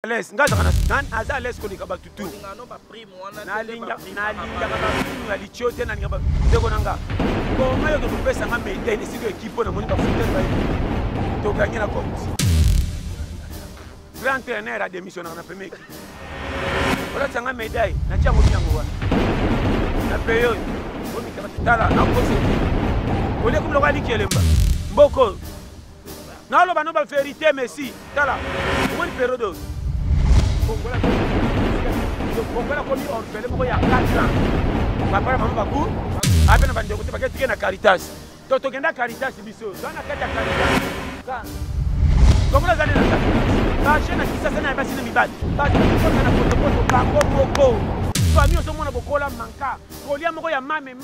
Les ngaza kana aza les kolika batutu na linga na lichote na linga ndeko nanga ko mayo ke pesa ngame ite siko equipe na monika football ba to gagner la compétition grand entraîneur a démissionné na premier équipe wala tanga médaille na chango biango wana na payo ko mikaba tala na ko c'est ole comme le roi Kelemba mboko na lo bano ba vérité Messi tala one période Kongola komi orphelin moko ya 4 ans. Papa mama baku apena bande kote baketi na Caritas. Toto kenda Caritas biso. Zana kata Caritas. Kongola zane na Caritas. Ba chena kisasa na basi na mibali. Ba kota na poto bango moko. Famille so mona bokola manka. Kolia moko ya mame.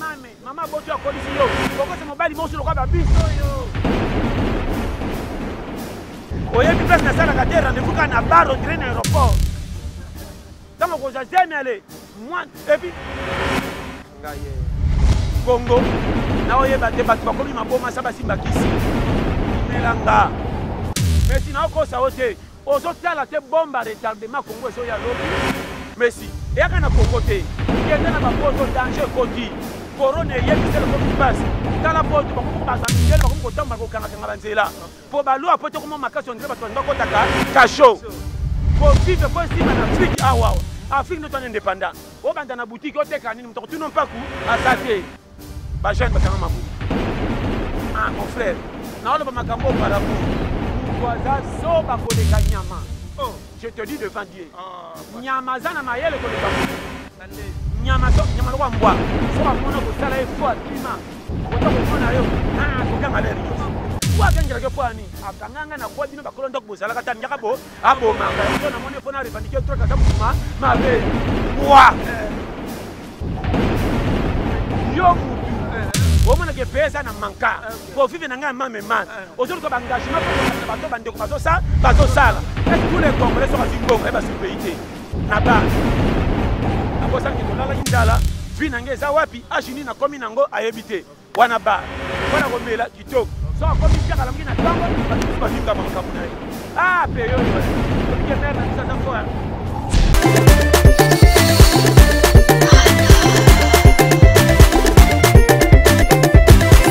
Mama boto ya kolisi yo. Kokosa mobali mosu lokwa ba biso yo. Oye bi place na sala ka terre rendez-vous kana bar au train aéroport. Dans mon projet, moi, et puis, Congo, na bate bakomi maboma sa basimba kisi. Melanga. Mais si na ko sa ote, ozo tala te bomba retardement Congo so ya lobi. Messi, et kana Congo te. Yenda na bapoto danger koti. Corona yebi sel ko passe. Tala poto bako ba zamingela bako ko tamba ko kanga kanga banzela. Po balo apoto ko makasi on ndeba to ndako taka kasho. Pour vivre possible en Afrique, Afrique nous est indépendant. Au bas dans la boutique, au técan, nous ne sommes pas coup à sater. Bah, je ne sais pas comment ah, mon frère, non, le Makambo par rapport. Je te dis devant Dieu. Nyamazana Mayel et Koleka. Nyamazo, Nyamaloa Mboa. Soit mon nom au salaire fort, climat. Autant que mon aïe, ah, aucun malheur. Kwa kengira ke pwani akanganga na kwa bino bakolo ndoko bozala kata nyaka bo abo manga so na mone fona revendiquer trop kata muma mabe wa yo mutu o mona ke pesa na manka pour vivre na nga mame man autour ko engagement pour bato bandeko bazo sala tous les congolais sont à Zingongo et ba supérité na ba abosa ki tolala indala vina ngeza wapi ajini na komi nango ayebite wana ba wana ko mela kitoko. So comme il y a la mine à temps, pas du gamin comme ah, période. Comme il y a merde, ça s'en fout.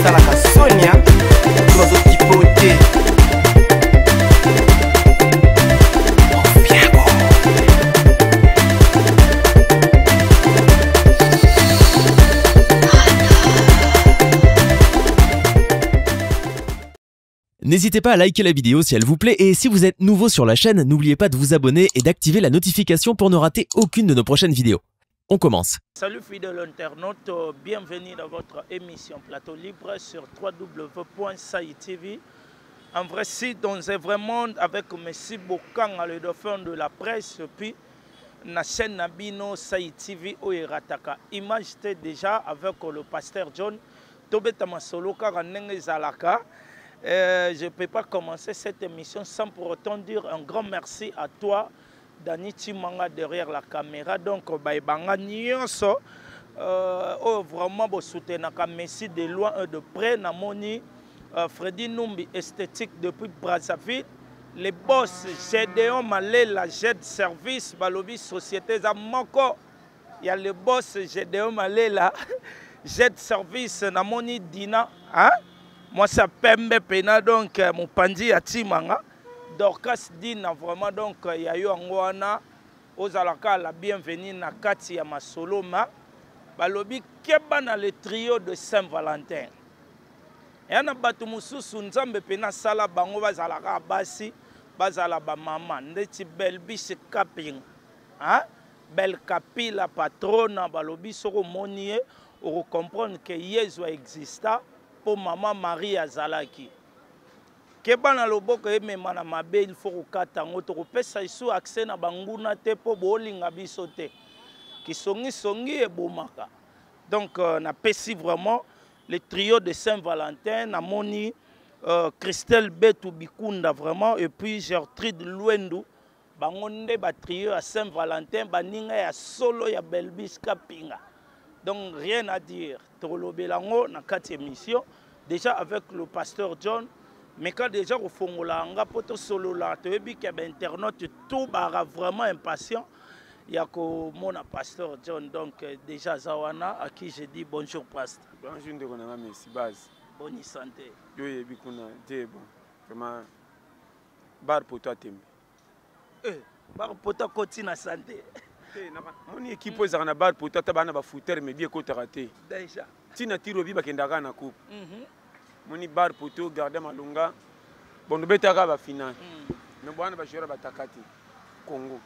Ça la Sonia, trois autres typotés. N'hésitez pas à liker la vidéo si elle vous plaît et si vous êtes nouveau sur la chaîne, n'oubliez pas de vous abonner et d'activer la notification pour ne rater aucune de nos prochaines vidéos. On commence. Salut fidèles internautes, bienvenue dans votre émission Plateau Libre sur www.saïtv. En vrai site dans un vrai monde avec M. Bokanga, le dauphin de la presse, puis la chaîne Nabino Saïtv Oerataka. Image déjà avec le pasteur John Tobeta Masolo Karanenge Zalaka. Je ne peux pas commencer cette émission sans pour autant dire un grand merci à toi, Dani Timanga, derrière la caméra. Donc, Baïbanga Nyonso, vraiment, vous soutenez Messi de loin et de près. Namoni, Freddy Numbi, esthétique depuis Brazzaville. Les boss, Gédéon Malela, Jet Service, Balobi Société Zamoko. Il y a le boss, Gédéon Malela, Jet Service, Namoni Dina. Hein? Moi, ça pembe pena donc mon pandi à Timanga. Dorcas Dina vraiment donc il y a eu Angwana aux alaka la bienvenue na kati ya masoloma. Balobi keba na le trio de Saint-Valentin. Et na batu mususu nzambe pena sala bango bazalaka basi bazala ba mama ndeti belbiche kaping. Hein? Bel kapi la patrona balobi soko monie ou comprendre que Yesu exista. Pour maman Marie Azalaki. Kebana loboko emema na mabe il faut kokata ngoto kopesa isu accès na banguna te po bolinga biso te. Ki songi e bomaka. Donc na pesi vraiment le trio de Saint-Valentin na moni Christelle Betou Bikunda vraiment et puis Gertrude Luendu bangonde ba trio à Saint-Valentin baninga ya solo ya Belbis Kapinga. Donc rien à dire. Tolobelango na 4e émission. Déjà avec le pasteur John, mais quand déjà au fongola nga poto solo la te bi ke ben internaute tout bara vraiment impatient. Il y a mon pasteur John, donc déjà Zawana, à qui je dis bonjour pasteur. Bonjour de Konanga, merci base. Bonne santé. Yo yebi kuna te bon. Vraiment bar pour toi tembe. Bar pour toi continue santé. Mon équipe aux na bar pour toi tabana ba footer mais bien côté raté. Déjà. Tina tiro bi ba kendaka na coupe. Moni bar pour toi garder malunga. Bon no betaka ba final. Mais bwana ba joueur ba takati Congo.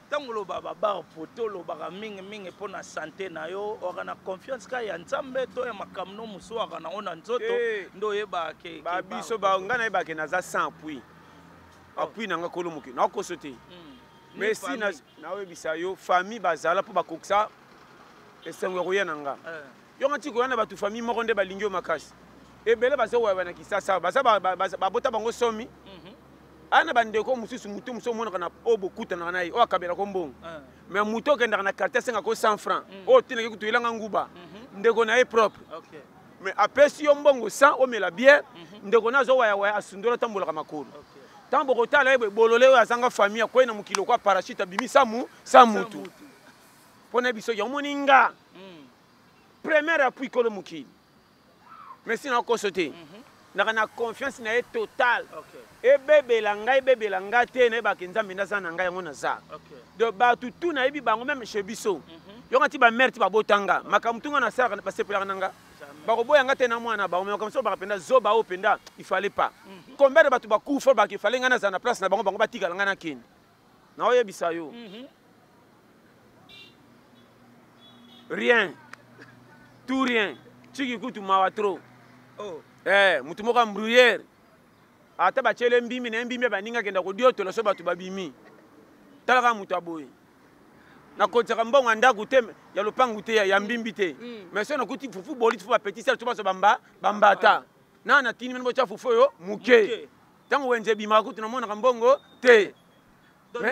Tango lo baba bar poto lo baba mingi pour na santé na yo orana confiance ka ya nzambe to ya makamno muso orana ona nzoto ndo yeba ke ba biso ba ngana yeba ke na za 100 appui appui na nga kolomuki na ko sauter mais si na we bisayo famille bazala pour ba koksa esengo ko yana nga yo ngati ko yana batu famille moko nde balingi yo makasi ebele bazo wa bana kisasa ba bota bango somi ana bandeko mususu mutu muso mona kana obo kuta na nayi o akabela ko mbongo mais muto kenda na carte 5 ko 100 francs o tineke kutuilanga nguba ndeko na e propre mais apesi yo mbongo 100 o mela bien ndeko na zo waya asundola tambola ka makolo tambo ko tala ebe bolole o azanga famille ko ina mukilo kwa parachute bimi samu mutu pona biso yo moninga première appui ko le mukili mais sinon ko sauter na confiance na e total ebebela ngai te na ba kinzambe na sana ngai ngona za de ba tutu na ebi bango même chez biso yo ngati ba mère ti ba botanga makamutunga na sala ba sepela nanga ba ko boya ngate na mwana ba mais comme ça ba penda zo ba openda il fallait pas combien de batu ba kufa ba ki fallait ngana za na place na bango ba tika ngana kin na oye bisayo rien tout rien tiki kutu mawatro mutu moko mbrouillère ata bachele mbimi na mbimi baninga kenda ko dio tolo so batu babimi talaka mutu aboye na kotaka mbongo ndaku te ya lopangu te ya mbimbi te mais so na kuti fufu boli fufu petit sel to baso bambata na tini mbo cha fufu yo muke tango wenje bima kutu na mona mbongo te donc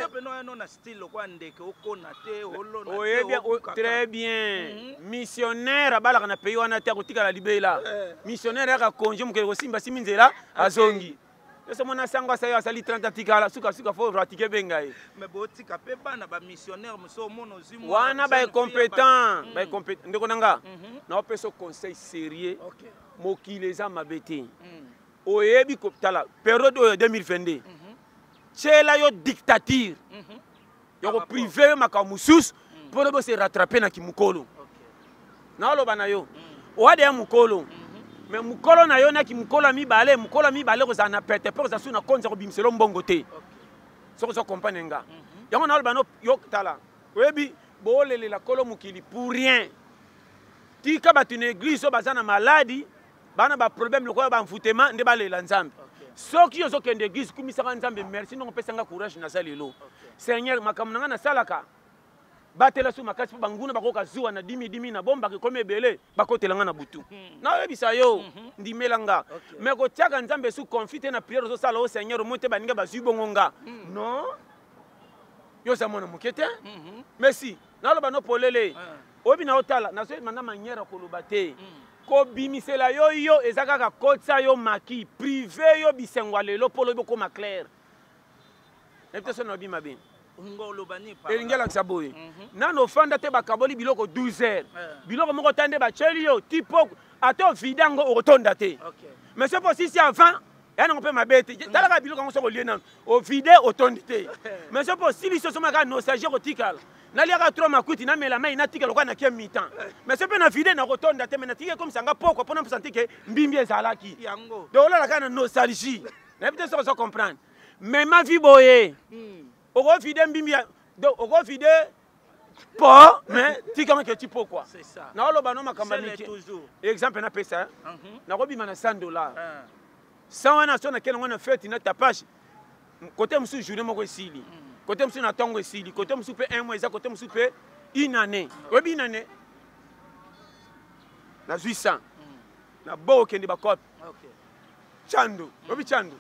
no na style kwa ndeke okona te olona oye bien très bien missionnaire abala kana pays wana te kotika la libela missionnaire aka konje mukele ko simba siminzela azongi eso mona sangwa sayo asali 30 tikala suka fo pratiquer bengai mais botika pe bana ba missionnaire muso mono zimu wana ba compétent ndeko nanga na opeso conseil sérieux mokile za mabete oyebi koptala période 2022 chela yo dictature yo privé makamusus pour se rattraper na kimukolo na lo bana yo wade ya mukolo mais mukolo na yo na kimukolo mibale ko za pete pour za suna konza ko bimselo mbongo te so comprendre nga yango na lo bana yo tala webi bolele la kolo mukili pour rien tika batu na église so bazana maladie bana ba problème le ko ba mfutema nde balela nzambe soki yo kende église kumisaka nzambe merci non pesanga courage na salelo Seigneur makamuna na salaka batela su makasi banguna bakoka zuwa na dimi na bomba ke comme belé bakotelanga na butu na yebisa yo ndimelanga mais ko tiaka nzambe su confite na prière zo sala au Seigneur monte baninga bazui bongonga non yo za mona mukete merci na lo bano polele obi na otala na so manda manière ko lobate ko bimisela yo ezaka kotsa yo maki privé yo bisengwa lelo polo boko ma clair et peut-être no bima bien ngolo bani pa elingela ksaboye nano fanda te bakaboli biloko 12 heures biloko moko tande ba cheli yo tipo ato vidango otonda te mais c'est possible si avant yana ko pe mabete talaka biloko ngo so ko liena o vide otondi te mais c'est possible si so maka nostalgie ko tikala naliaka trop makuti na mela mai natika lokwa na kiem mi-temps mais c'est pe na vide na rotonda te mais natika comme sanga poko pona sentir que mbimbi ezalaki yango donc là la nostalgie na peut-être ça comprendre mais ma vie boye oko vide mbimbi donc oko vide po mais tika que tu peux quoi c'est ça na lo bano makamba miki toujours exemple na pesa na ko bima na $100 100 wana so na kena ngona fête na tapage côté musu journée moko esili côté musu na tongo esili côté musu pe un mois eza côté musu pe une année webi une année na 800 na bo kende ba cop chando webi chando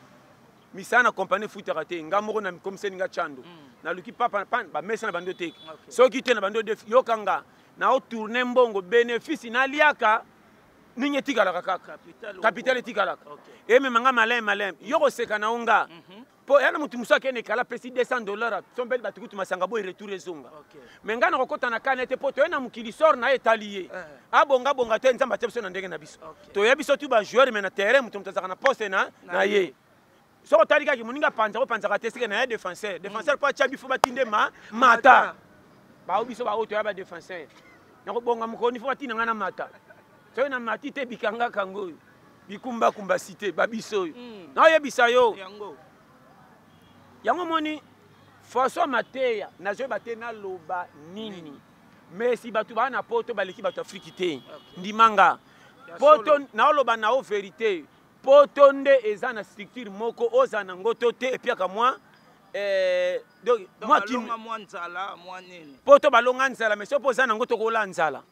misana compagnie foot raté ngamoko na comme ça ninga chando na luki papa ba mesa na bando tek soki te na bando def yokanga na o tourner mbongo bénéfice na liaka ningi etikalaka kaka capital etikalaka ememanga malin yo koseka na onga po yana mutu musu akende kala pesi $200 sombeli bato kutu masanga boye retour ezonga me nga na kokota na kane te po toyena mokili sor na ye etali ye abongabonga te nzambe atia biso na ndenge na biso toya biso tu bajoueur me na terrain mutu mutu azaka na poste na ye soko otali kaki moninga panza opanzaka te seke na ye défenseur mpo atia bifo batinde mata bao biso bao toya badéfenseur nakobonga mokoni fo batina nga na mata soki na mati te bikanga kango oyo bikumbakumba site babiso oyo naoyebisa yo yango moni François Mateya nazoyeba te naloba nini mais si bato baa na poto baleki bato afriki te ndimanga poto naoloba nao vérité poto nde eza na structure moko oza na ngoto te epiaka mwa poto balonga nzala mais sopo oza na ngoto kola nzala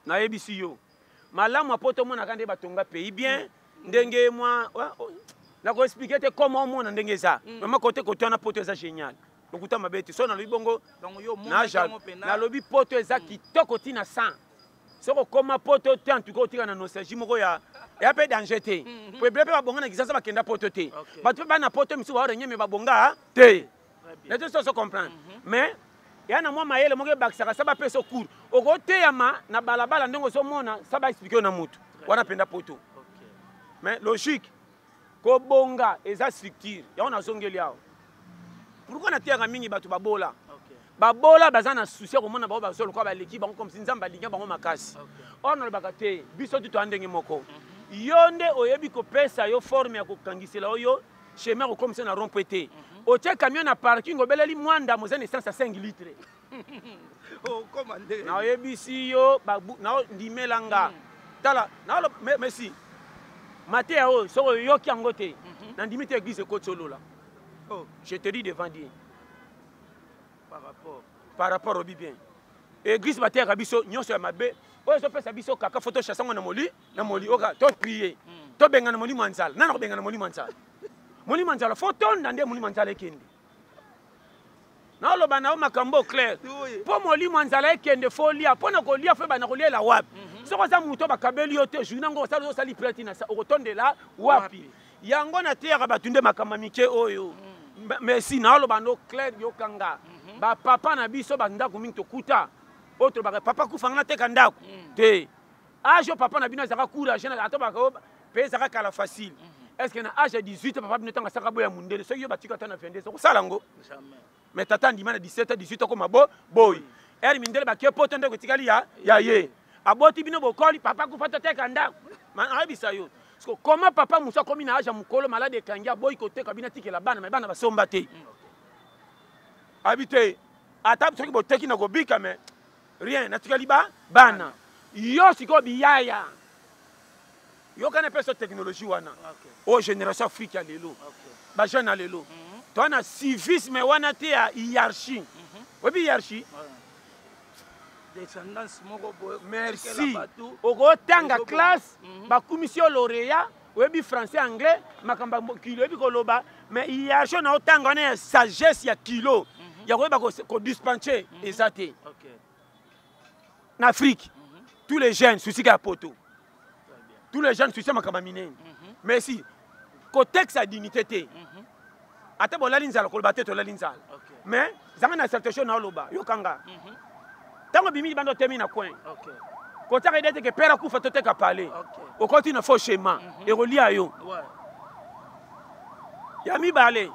nayebisi yo malamu ya poto omonaka nde batonga pays bien ndenge mwa nakoexplike te koma omona ndenge eza mama kote wana poto eza génial lokuta mabe te so nalobi bongo nalobi poto eza kitoko ntina 100 soko koma poto te antuka otika na nostalgie moko ya mpe danger te po ebele mpe babonga na kisasa bakenda poto te bato mpe bana poto misusu baorenge me babonga te nete soso comprendre mais ya na mwa mayele moko ebakisaka sa bapesa cour okoteyama na balabala ndenge ozomona sa baexplike yo na mutu wana mpenza poto mais logique kobonga eza structure yango nazongeli awa pourquoi nateyaka mingi bato babola babola baza na souci ya komona bango bazoloka baleki bango comme si nzambe alingi bango makasi or nalobaka te biso tu toya ndenge moko yo nde oyebi kopesa yo forme ya kokangisela oyo chemin kokomisa na rompe te otie camion na parking obeleli mwanda moza na essence ya 5 litre naoyebisi yo naondimelanga tala merci Mateya oyo soko oyoki yango te nandimi te église ekoti olola je te dis devant Dieu par rapport au bien église bateyaka biso nyonso ya mabe oyo ezopesa biso kaka foto chasango na moli oka to prie tobenga na molimo ya nzala nana kobenga na molimo ya nzala fo tonda nde molimo ya nzala ekende naoloba nao makambo clair mpo molimo ya nzala ekende fo lia mpo na kolia fo ebana koliela wapi soko oza moto bakabeli yo te jour nango osali preti na okotondela wapi yango nateyaka bato nde makambo mike oyo merci naoloba no clair yokanga bapapa na biso bandako mingi tokuta oyo tolobaka papa kufanga nateka ndako te age oyo papa na bino azalaka courage ata baka mpe ezalaka kala facile est ce que na age ya 18 papa bino ntango asaka boya mundele soki yo batika ata na 22 okosala yango mais tata ndima na 17 18 okoma boyi ere mindele bakie poto nde kotikali ya ye aboti bino bokoli papa kufa toteka ndako ayebisa yo comment papa musu akomi na age ya mokolo malade ekangi aboyi koteka bino atikela bana me bana basomba te abi te ata soki boteki na kobika me rien natikali bana yo sikoyo biyaya yokana mpe so technologie wana oyo génération afrique ya lelo bajeune ya lelo towana civisme wana te ya hiérarchie oyebi hiérarchie merci okotanga classe bakumisi yo lauréat oyebi français anglais makambo mokili oyebi koloba mais hiérarchie na otanga wana ya sagesse ya kilo ya koyeba kodispense eza te na afrique tous les jeunes susika ya poto tous les jeunes susika makambo minene mais si kotekisa dignité te ata bolali nzala koloba te tolali nzala mais zanga na certain chose na oloba yokanga ntango bimili bando otemi na coin kotaka ide teke pere akufa toteka pale okoti na faux schéma ekolia yo ya mibale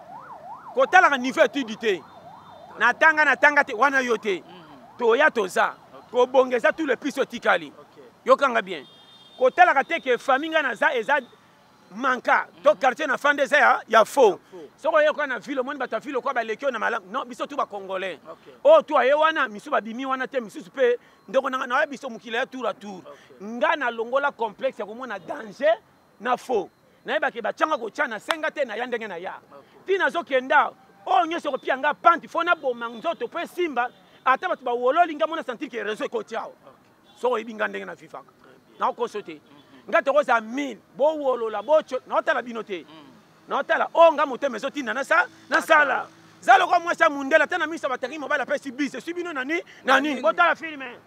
kotalaka niveau étude te natanga te wana yo te toya toza kobongeza tout le piso tikali yokanga bien kotalaka te ke famille nga naza eza manka to quartier na fande eza ya faux soko oyoka na ville omoni bato ya ville okwa baleki oyo na malamu non biso tu bacongolais oyo tu aye wana misusu babimi wana te misusu mpe ndeko naye biso mokili ya tour à tour nga nalongola complexe ya komona danger na faux nayebaki batianga kotya na senga te na ya ndenge na ya ti nazokenda oyo nyonso ekopia nga panti fo naboma nzoto mpo esimba ata bato bawololi nga mona sentir ke réseau ekoti awa soko oyebi nga ndenge na vivaka naokoso te nga tokoza 1000 bowolola bocho naotala bino te naotala oyo nga motema ezotinda nasala zala kwa mwasi ya mundela te na miso bateki mobali apesi bise si bino nani botala filme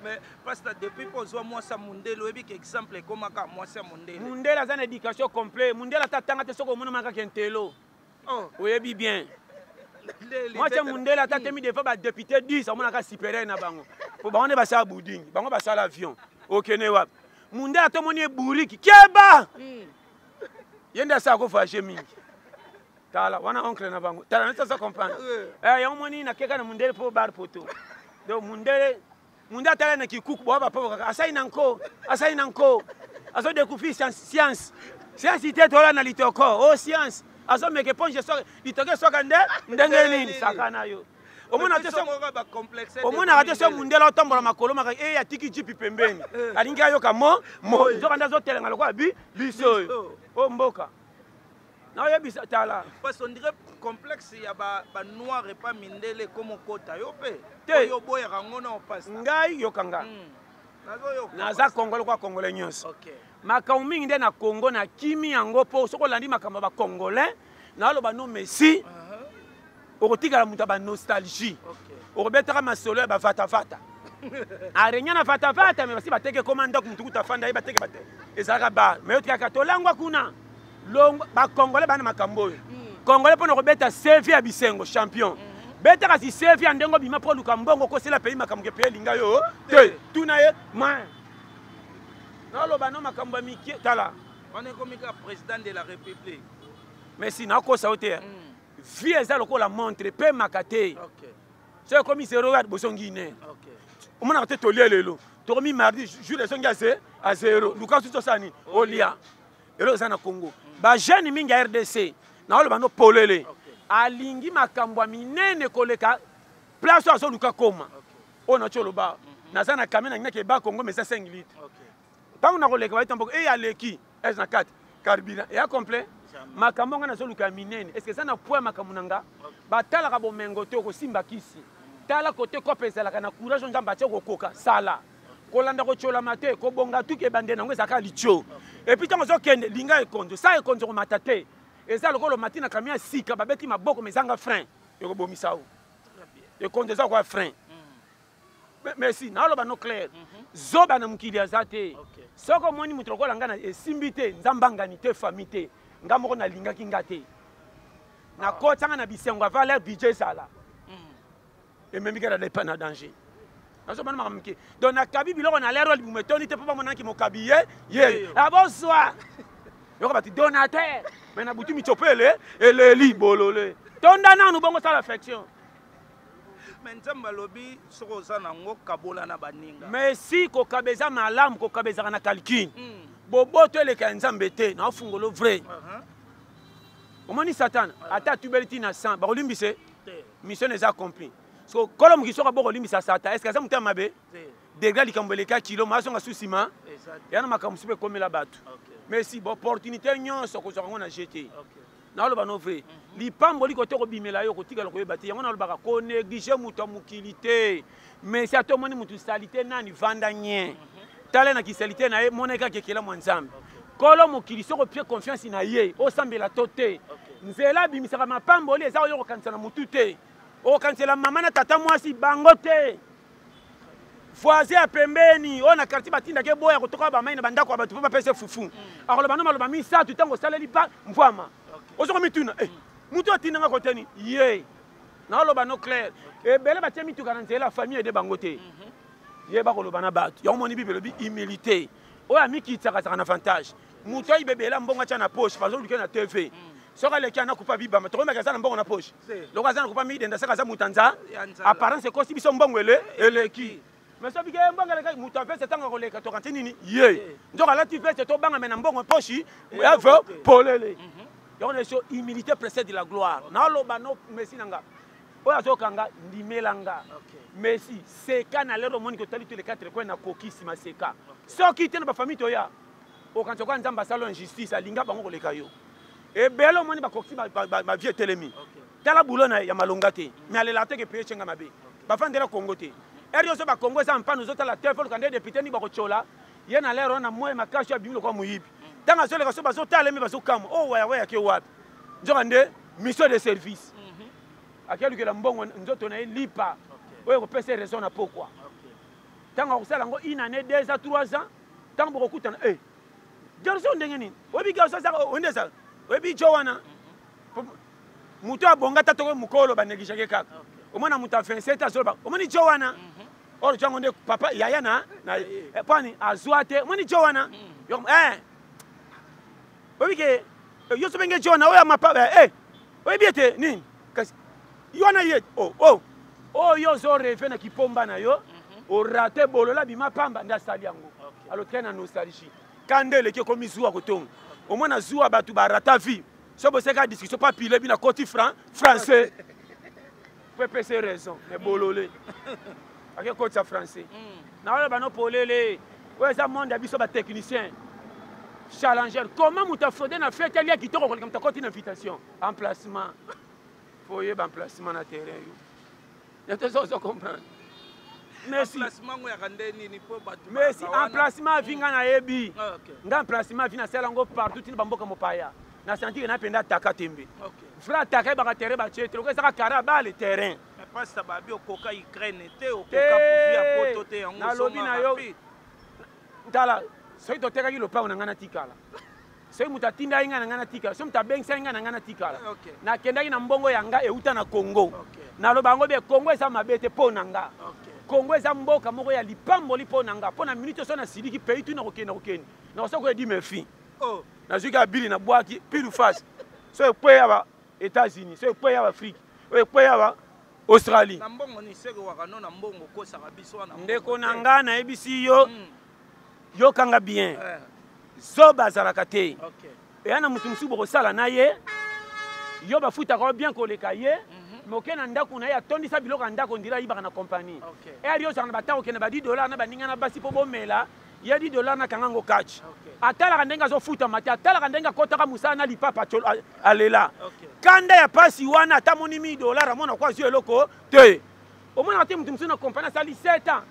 Mais parce que depuis que moi ça Mundele, oui, exemple comment moi ça Mundele. Mundele a une éducation complète. Mundele a tanga te soko mona maka kentelo. Oh, oui bien. Moi c'est Mundele a tanga mi des fois ba député 10 on mona supérieur na bango. Pour ba on est ba sa bouding, bango ba sa l'avion. OK ne wa. Mundele a to moni buriki. Keba. Yenda sa ko fâché mingi. Tala wana oncle na bango. Tala neta sa comprendre. Ya moni na keka na Mundele pour bar poto. Donc Mundele tala na kikuku bo ba po asai nanko azo découvrir science ité tola na litoko oh science azo meke ponje so litoko so kande ndenge nini sakana yo omona te so ba complexe omona ate so Mundele otombola makolo maka ya tiki jipi pembeni alingi ayo kamo zo kanda zo telenga lokwa biso o mboka na yo bisa tala parce on dirait complexe ya ba noir et pas Mindele comme kota yo pe yo boya ngona o passe ngai yo kanga naza Congo kwa Congolais nyonso makambo mingi nde na Congo na kimi yango po soko landi makambo ba Congolais na loba no Messi okotikala muta ba nostalgie okobetaka masolo ya ba fata arenya na fata mais basi bateke komanda ku mutukuta fanda bateke bate ezaka ba mais otikaka tolangwa kuna longo ba Congolais bana makambo yo Congolais pona kobeta sefi ya bisengo champion beta kasi sefi andengo bima po lukambongo ko sela pays makambo ke pays linga yo te tuna ye ma na lo bano makambo miki tala on est comme président de la République mais si na ko sa hote vie eza lokola montre pe makate OK c'est comme il se regarde bosongi ne OK o mona te tolia lelo to mi mardi jour de songi à 0 lukasu to sani olia elo za na Congo ba jeune mingi RDC na lo bano polele alingi makambo ya minene koleka place azo luka koma ona choloba naza na kamena ngina ke ba Congo mais 5 litres tango na koleka ba tamboko e aleki na 4 carburant et complet makambo ngana zo luka minene est-ce que ça na point makambo nanga batala ka bomengo te ko simba kisi tala côté ko pesela kana courage njamba te ko koka sala kolanda ko chola mate ko bonga tuke bande nango ezaka licho et puis tango zo kende linga e konzo sa e konzo ko matate eza lokolo matina kamia sika babeti maboko mezanga frein yoko bomisa o e kondeza kwa frein merci na loba no clair zoba na mukili azate soko moni mutrokola ngana esimbite nzambangani te famite ngamoko na lingaki ngate na kotanga na bisengo valeur budget sala et même que na pas na danger na so bana makamke donc na kabi biloko na lero libumetoni te papa monaki mokabiye ye aboswa yoko bati donateur mais na butu mitopele eleli bolole tonda nanu bongo sala affection mais nzamba lobi soko za nango kabola na baninga mais si ko kabeza malamu ko kabeza na calcul boboto eleka nzambe te na fungolo vrai omoni satan ata tubeliti na 100 ba olimbise mission est accomplie so kolom ki soka boko olimbisa satan est-ce que ça mutama be degré likambeleka kilo maso nga susima yana makambo sipe komela batu mais si bon opportunité nyonso ko zonga na jeté na lo bano vrai lipambo liko to ko bimela yo ko tigala ko yebati yango na lo baka ko négliger muto mukilité mais si ato moni mutu salité nani vanda nye tala na kisalité na ye moneka kekela mwanzambe kolo mukili soko pie confiance na ye o sambela tote nzela bimisaka mapambo li eza yo ko kansana mutu te o kansela mama na tata mwasi bango te voisin a pembeni on a quartier batinda ke boya kotoka ba maina bandako ba tu pa pese fufu akoloba no maloba mi sa tu tango saleli pa mvama ozoko mituna mutu atinanga koteni ye na loba no clair e bele ba temi tu kananze la famille de bangote ye ba koloba na batu yo moni bibelo bi humilité o ami kitaka na avantage mutu ay bebela mbonga cha na poche fazo luke na TV soka leki ana kupa biba ma to meka za na mbongo na poche loka za na kupa mi denda saka za mutanza apparence ko sibiso mbongo eleki mais ça bige mbonga leka mutu afese tanga koleka to kantini ni ye ndoka lati fese to banga mena mbongo poche ya vo polele yo ne so humilité précède la gloire na loba no merci nanga oya so kanga ndimelanga merci seka na lero moni ko tali tous les 4 coins na kokisi maseka so kite na ba famille to ya o kan to kwa nzamba salon justice alinga bango koleka yo e belo moni ba kokisi ba vie telemi tala boulona ya malonga te mais alela te ke paye chenga mabe ba fandela Congo te erio so ba Congo za mpano zo tala téléphone kande député ni ba ko chola ye na lero na moye makashi ya bimilo kwa muyibi tanga so le so ba so tala mi ba so kamo o waya ke wapi njoka nde mission de service akelu ke la mbongo nzoto na lipa oyo ko pesa raison na pourquoi Tant que ça, une année, 2 ans, 3 ans, tant que beaucoup de temps. Garçon, on est garçon, on est ça. On est Joanna. Moutou a bonga tato mukolo ba négligé kaka. Au moins na mouta 27 ans ba. Au moins ni Joanna. Or tu ngonde papa yaya na pani azwate. Au moins ni Joanna. Yo Obi ke yo so benge Joanna o ya mapa obi biete nini? Kasi yo na yet. Oh yo zo refe na kipomba na yo. O raté bolola bima pamba nda sali yango. Alors tena nostalgie. Kandele ke komi zuwa kotonga. Au moins na zuwa batu ba rata vie. Si vous avez une discussion, pas pile, bien côté français. Vous pouvez passer raison, mais bololé. Avec quoi ça français? Non, on va nous parler. Ouais, ça monde a besoin de technicien, challenger. Comment vous avez fait dans fête il y a qui t'ont comme ta côté une invitation, emplacement. Faut y avoir emplacement na terrain. Il y a tout ça comprendre. Merci. Merci. Emplacement vinga na ebi. Nga emplacement vina sala ngo partout tin bamboka mopaya. Na senti que na penda taka tembe. Fra taka ba terrain ba chetre ko saka kara ba le terrain. Mais pas ça ba bi okoka Ukraine te okoka pour poto te yango na lobi na yo. Ndala soki to teka ki lo pa na ngana tikala. Soki mutatinda inga na ngana tikala. Soki mutabengsa inga na ngana tikala. Na kendaki na mbongo yanga euta na Congo. Na lo bango be Congo esa mabete po nanga. Congo esa mboka moko ya lipamboli po nanga. Po na minute so na sidiki pays tu na kokeni. Na so ko di me fi. Na zuka bili na boaki pile face. So po ya États-Unis, so po ya Afrique, so po ya Australie. Na mbongo ni seko wakano na mbongo ko saka biso na. Ndeko nanga na ebisi yo. Yo kanga bien. Zo bazalaka te. Et ana mutu musubo ko sala na ye. Yo ba futa ko bien ko leka ye. Moke na ndako na ya tondi sa biloko ndako ndira yibaka na compagnie. Et ari yo sa na batako ke na ba $10 na ba ninga na basi po bomela. Ya $10 na kangango catch. Atala kandenga zo futa mati atala kandenga kota ka musana lipapa alela. Kanda ya pasi wana ata moni $1000 amona kwa zio eloko te. Omona ate mutu musuna compagnie sali 7 ans.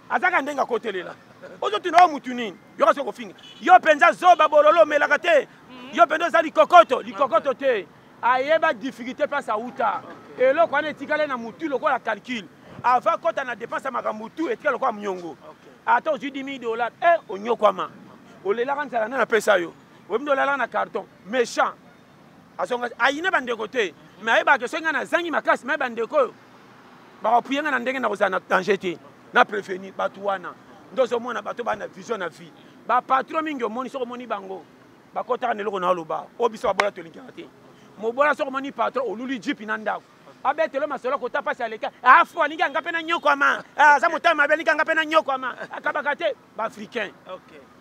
Azaka ndenga kotelela. Ozo tino mutu nini? Yo ka soko finga. Yo penza zoba bololo melaka te. Yo pendo sali likokoto te. Ayeba difficulté place à uta. Eloko ane tikale na mutu loko la calcul. Avant kota na dépense makamutu etika loko mnyongo. Ata ozu $10,000 onyokwama. Olela kanzala na pesa yo. Omdola na carton méchant. Asonga ayina bandeko te. Mais ayeba ke songa na zangi makasi mais bandeko. Ba opuyanga na ndenge na kozana danger te. Na prévenir batu wana. Ndozo mona bato bana vision na vie. Ba patron mingi omoni soko moni bango. Ba kota na loko na loba. Obiso abola to linkate. Mobola soko moni patron oluli jeep na ndako. Abetelo masolo kota pasi aleka. Afu aninga ngapena nyokwama. Za motama abelinga ngapena nyokwama. Akabakate ba africain.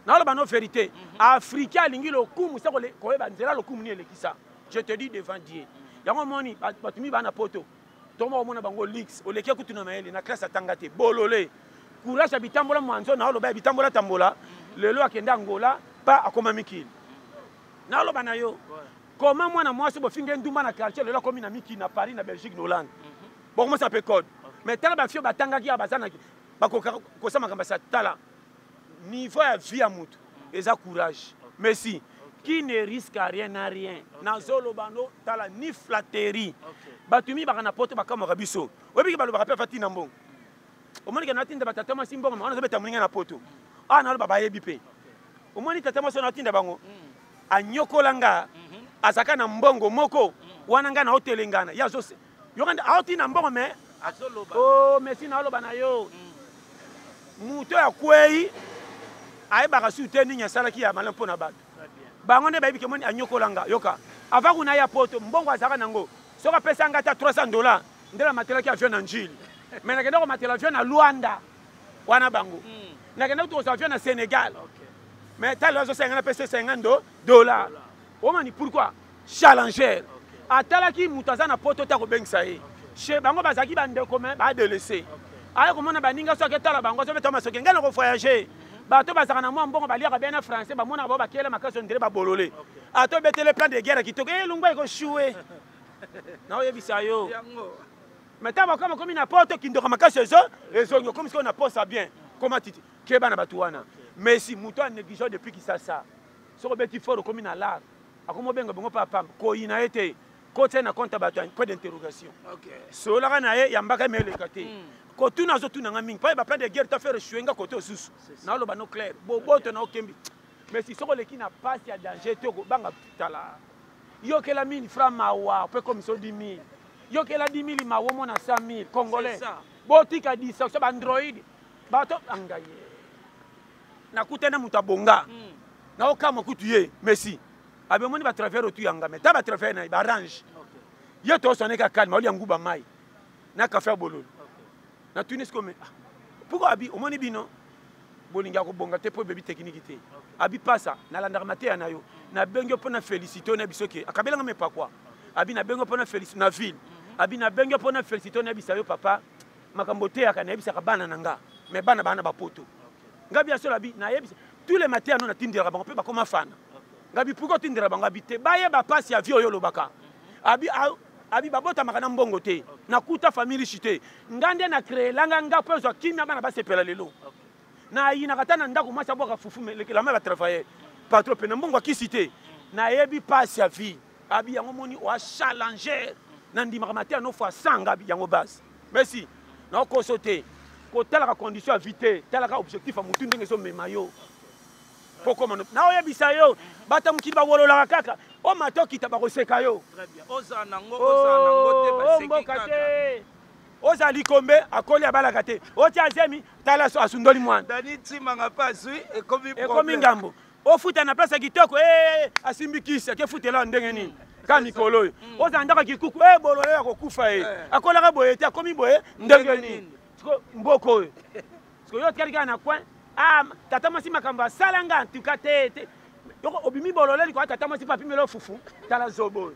Na loba no vérité. Africain alingi lokumu soko koyeba nzela lokumu ni elekisa. Je te dis devant Dieu. Yango moni batumi bana poto. Tomo mona bango leaks. Oleke kutuna maele na classe atangate. Bolole. Courage bitambola mwanzo na loba bitambola tambola. Lelo akenda Angola pa akoma mikili. Na loba na yo. Comment moi na moi se bofinga ndumba na quartier lelo komi na miki na Paris na Belgique na Hollande. Bon comment ça peut code. Mais tala ba fio batanga ki abazana ki. Ba ko sama kamba sa tala. Niveau ya vie à mutu. Eza courage. Merci. Qui ne risque rien n'a rien. Na zolo bano tala ni flatterie. Batumi ba na poto ba kama biso. Obi ki ba lo ba rappel fati na mbongo. Omoni ke na tinda batata ma simbongo ma na zobeta muninga na poto. Ah na lo ba yebi pe. Omoni tata ma so na tinda bango. Anyokolanga. Azaka na mbongo moko wana nga na hotelengana ya zo yokanda auti na mbongo me azoloba merci na loba na yo muto ya kwei ayeba su te ninya sala ki ya malin pona bato bango ne bayibi ke moni anyokolanga yoka ava kuna ya poto mbongo azaka nango soka pesa ngata $300 ndela matela ki avion na njili mais na kenda ko matela avion na Luanda wana bango na kenda ko avion na Sénégal mais talo zo 50 pesa $50 Omani pourquoi challenger atalaki mutaza na poto ta ko bengsa ye che bango bazaki bande comme ba délaisser ayo komona baninga so ke tala bango so beto masoke ngana ko voyager bato bazaka na mwa mbongo baliaka bien na français bamona ba bakela makaso ndire ba bolole ato betele plan de guerre kitoko lungwa ko chouer na oyebisa yo mais taba comme na poto kindoko makaso ezongo comme si on a posa bien comment titi keba na batuwana mais si muto a négligé depuis qui ça so ko beti fort comme na l'art akomo benga bongo papa ko ina ete côté na compte bato point d'interrogation solaka na ye yambaka meleka te kotuna azotuna mingi pa ba de guerre ta faire chwenga côté osusu na loba no clair boboto na okembi mais si soko leki na passe ya danger te ko banga tala yo ke la 1000 francs mawa pe comme so 10000 yo ke la 10000 mawa mona 100000 congolais botika 10 so ba android bato angaye na kutena mutabonga na okama kutu ye merci abe moni ba travers otu yanga mais ta ba travers na ba range ye to sonné ka calme oli nguba mai na ka faire bololo na tunis comme pourquoi abi o moni bino bolinga ko bonga te po bebi technique te abi passa na la ndamate na yo na bengo pona féliciter na bisoke akabela ngame pa quoi abi na bengo pona féliciter na ville abi na bengo pona féliciter na bisayo papa makambo te aka na yebisa ka bana nanga mais bana ba poto ngabi ya sola bi na yebisa tous les matins on a tindira bango pe ba koma fana ngabi pourquoi tindira bango abi te ba ye ba passe ya vie oyo lobaka abi babota makana mbongo te na kuta famille chité ngande na créer langa nga peso kimia bana ba sepela lelo na yina katana ndako mwasa boka fufu la ma ba travailler pas trop pe na mbongo kisité na yebi passe ya vie abi yango moni o challenger na ndima matin no fois 100 ngabi yango base merci na ko sauter ko tala ka condition à vite tala ka objectif a mutu ndenge so memayo poko mano na oya bisayo bata mukili ba wolola kaka o matoki ta ba koseka yo très bien oza nango te ba seki kaka oza likombe akoli abala kate oti azemi tala so asundoli mwana dani timanga pasui ekomi ngambo o futa na place kitoko asimbikisa ke futela ndenge nini ka mikolo yo oza ndaka kikuku bololo ya kokufa akola ka boye te akomi boye ndenge nini mboko oyo siko yo tikali kana coin tata masi makambo asalanga ntuka te yoko obimi bololeli kwa tata masi papimelo fufu tala zobo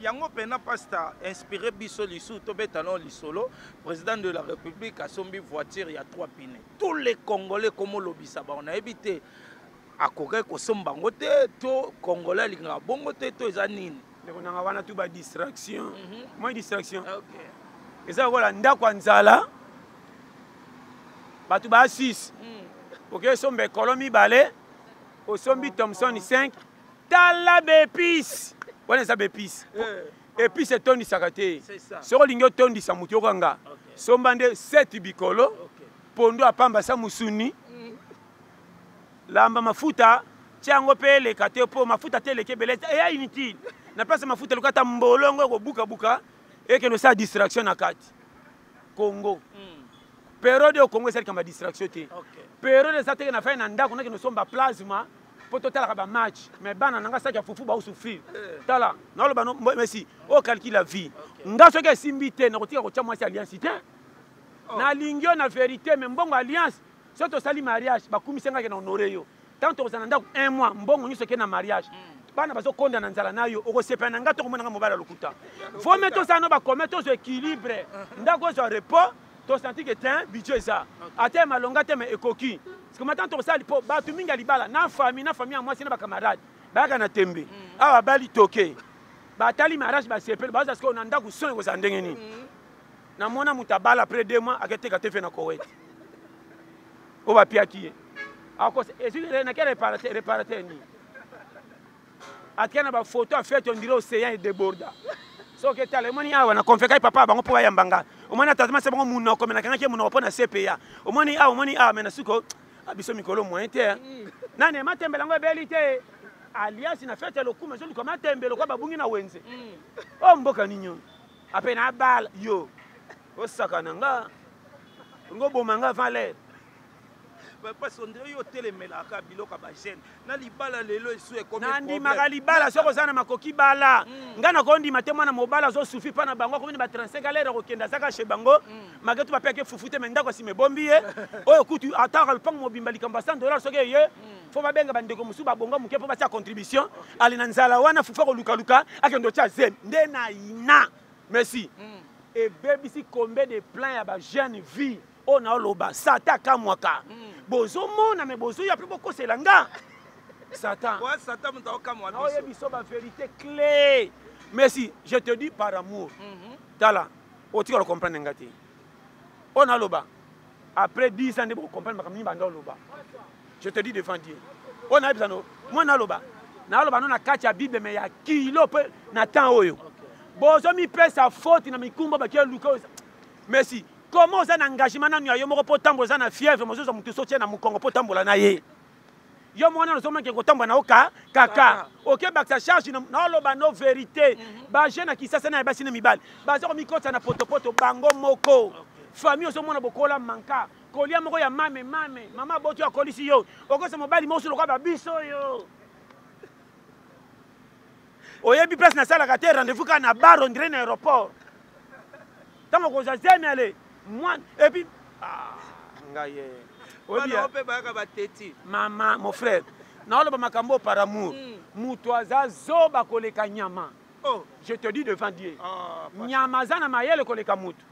yango pena pasta inspiré biso lisu to betano lisolo président de la république asombi voiture ya 3 pines tous les congolais comme lobisa ba on a évité akoke ko somba ngote to congolais linga bongo te to ezanini ndeko nanga wana tu ba distraction moi distraction eza kola ndako nzala batu ba 6 OK sombe kolomi balé au sombi Thomson 5 tala bepis wana za bepis épice tondi sakate soko lingo tondi sa mutu okanga sombande 7 bikolo pondo apamba sa musuni lamba mafuta tiango pele kate po mafuta tele kebele ya inutile na place mafuta lokata mbolongo ko buka et que no sa distraction na kati Congo période au Congo c'est comme distraction te période ça te na fa na ndako na que no somba plasma pour total ba match mais bana nanga sa ya fufu ba souffrir tala na lo bano merci o calcule la vie ngaso ke simbite na kotika ko chamwa alliance te na lingio na vérité mais mbongo alliance soto sali mariage ba kumisenga ke na honorer yo tant to za ndako 1 mois mbongo nyiso ke na mariage bana bazo konda na nzala nayo oko sepa na ngato ko mona mobala lokuta faut mettre ça no ba commettre ce équilibre ndako zo repos to senti que tiens budget ça ate malonga te mais ekoki parce que maintenant to sali po ba tu minga libala na famille à moi c'est na ba camarade ba kana tembe awa bali toke ba tali mariage ba sepel ba parce que on anda ku songo za ndenge ni na mona mutabala après 2 mois akete ka te fe na Koweït o ba piaki ako ezile na kere réparateur ni atkana ba photo en fait on dirait océan et déborda so que tale moni awa na konfeka papa bango po ya mbanga o moni atazama se bango muno ko mena kanaki muno po na CPA o moni mena suko abiso mikolo mointe nane matembela ngo belite alias na fete lo kuma so ko matembelo ko babungi na wenze o mboka ninyo apena bala yo o sakana nga ngo bomanga valer parce qu'on yo telemela ka biloka ba jeune na libala lelo esu e comme nandi magali bala soko sana makoki bala ngana kondi matemo na mobala zo sufi pa na bango ko ba 35 alere ko kenda saka chez bango magetu ba peke fufute menda ko sime bombiye oyo kutu ataka le pang mobimba likamba $100 soke ye fo ba benga bandeko musu ba bonga muke po ba tia contribution ali na nzala wana fufa ko luka akendo tia zen nde na ina merci et baby si combien de plans ya ba jeune vie on a loba sata kamwaka bozo mona mais bozo ya plus beaucoup c'est langa Satan ouais Satan mta kamwa biso oye biso ba vérité clé mais si je te dis par amour tala o tu vas comprendre ngati on a loba après 10 ans de comprendre makamini banda loba je te dis devant Dieu on a besoin moi na loba non na kati ya bible mais ya kilo pe na temps oyo bozo mi pesa faute na mikumba bakia luka. Merci. Comment ça n'engagement na yo moko potambola na fièvre mozo za mutu sotia na mukongo potambola na ye. Yo mwana no soma ke kotambola na oka kaka. OK baksa charge na loba no vérité. Ba jeune ki sasa na basi na mibali. Ba zo mi kota na potopoto bango moko. Famille so mona bokola manka. Kolia moko ya mame mama boto ya kolisi yo. Okosa mobali mo so lokaba biso yo. Oyebi place na sala kate rendez-vous ka na bar on dirait na aéroport. Tamo ko zazemi ale. Moi et puis ngaye. Oyebi ope baka bateti. Mama mon frère. Na oloba makambo par amour. Mutu azazo ba koleka nyama. Oh, je te dis devant Dieu. Nyama zana mayele koleka mutu.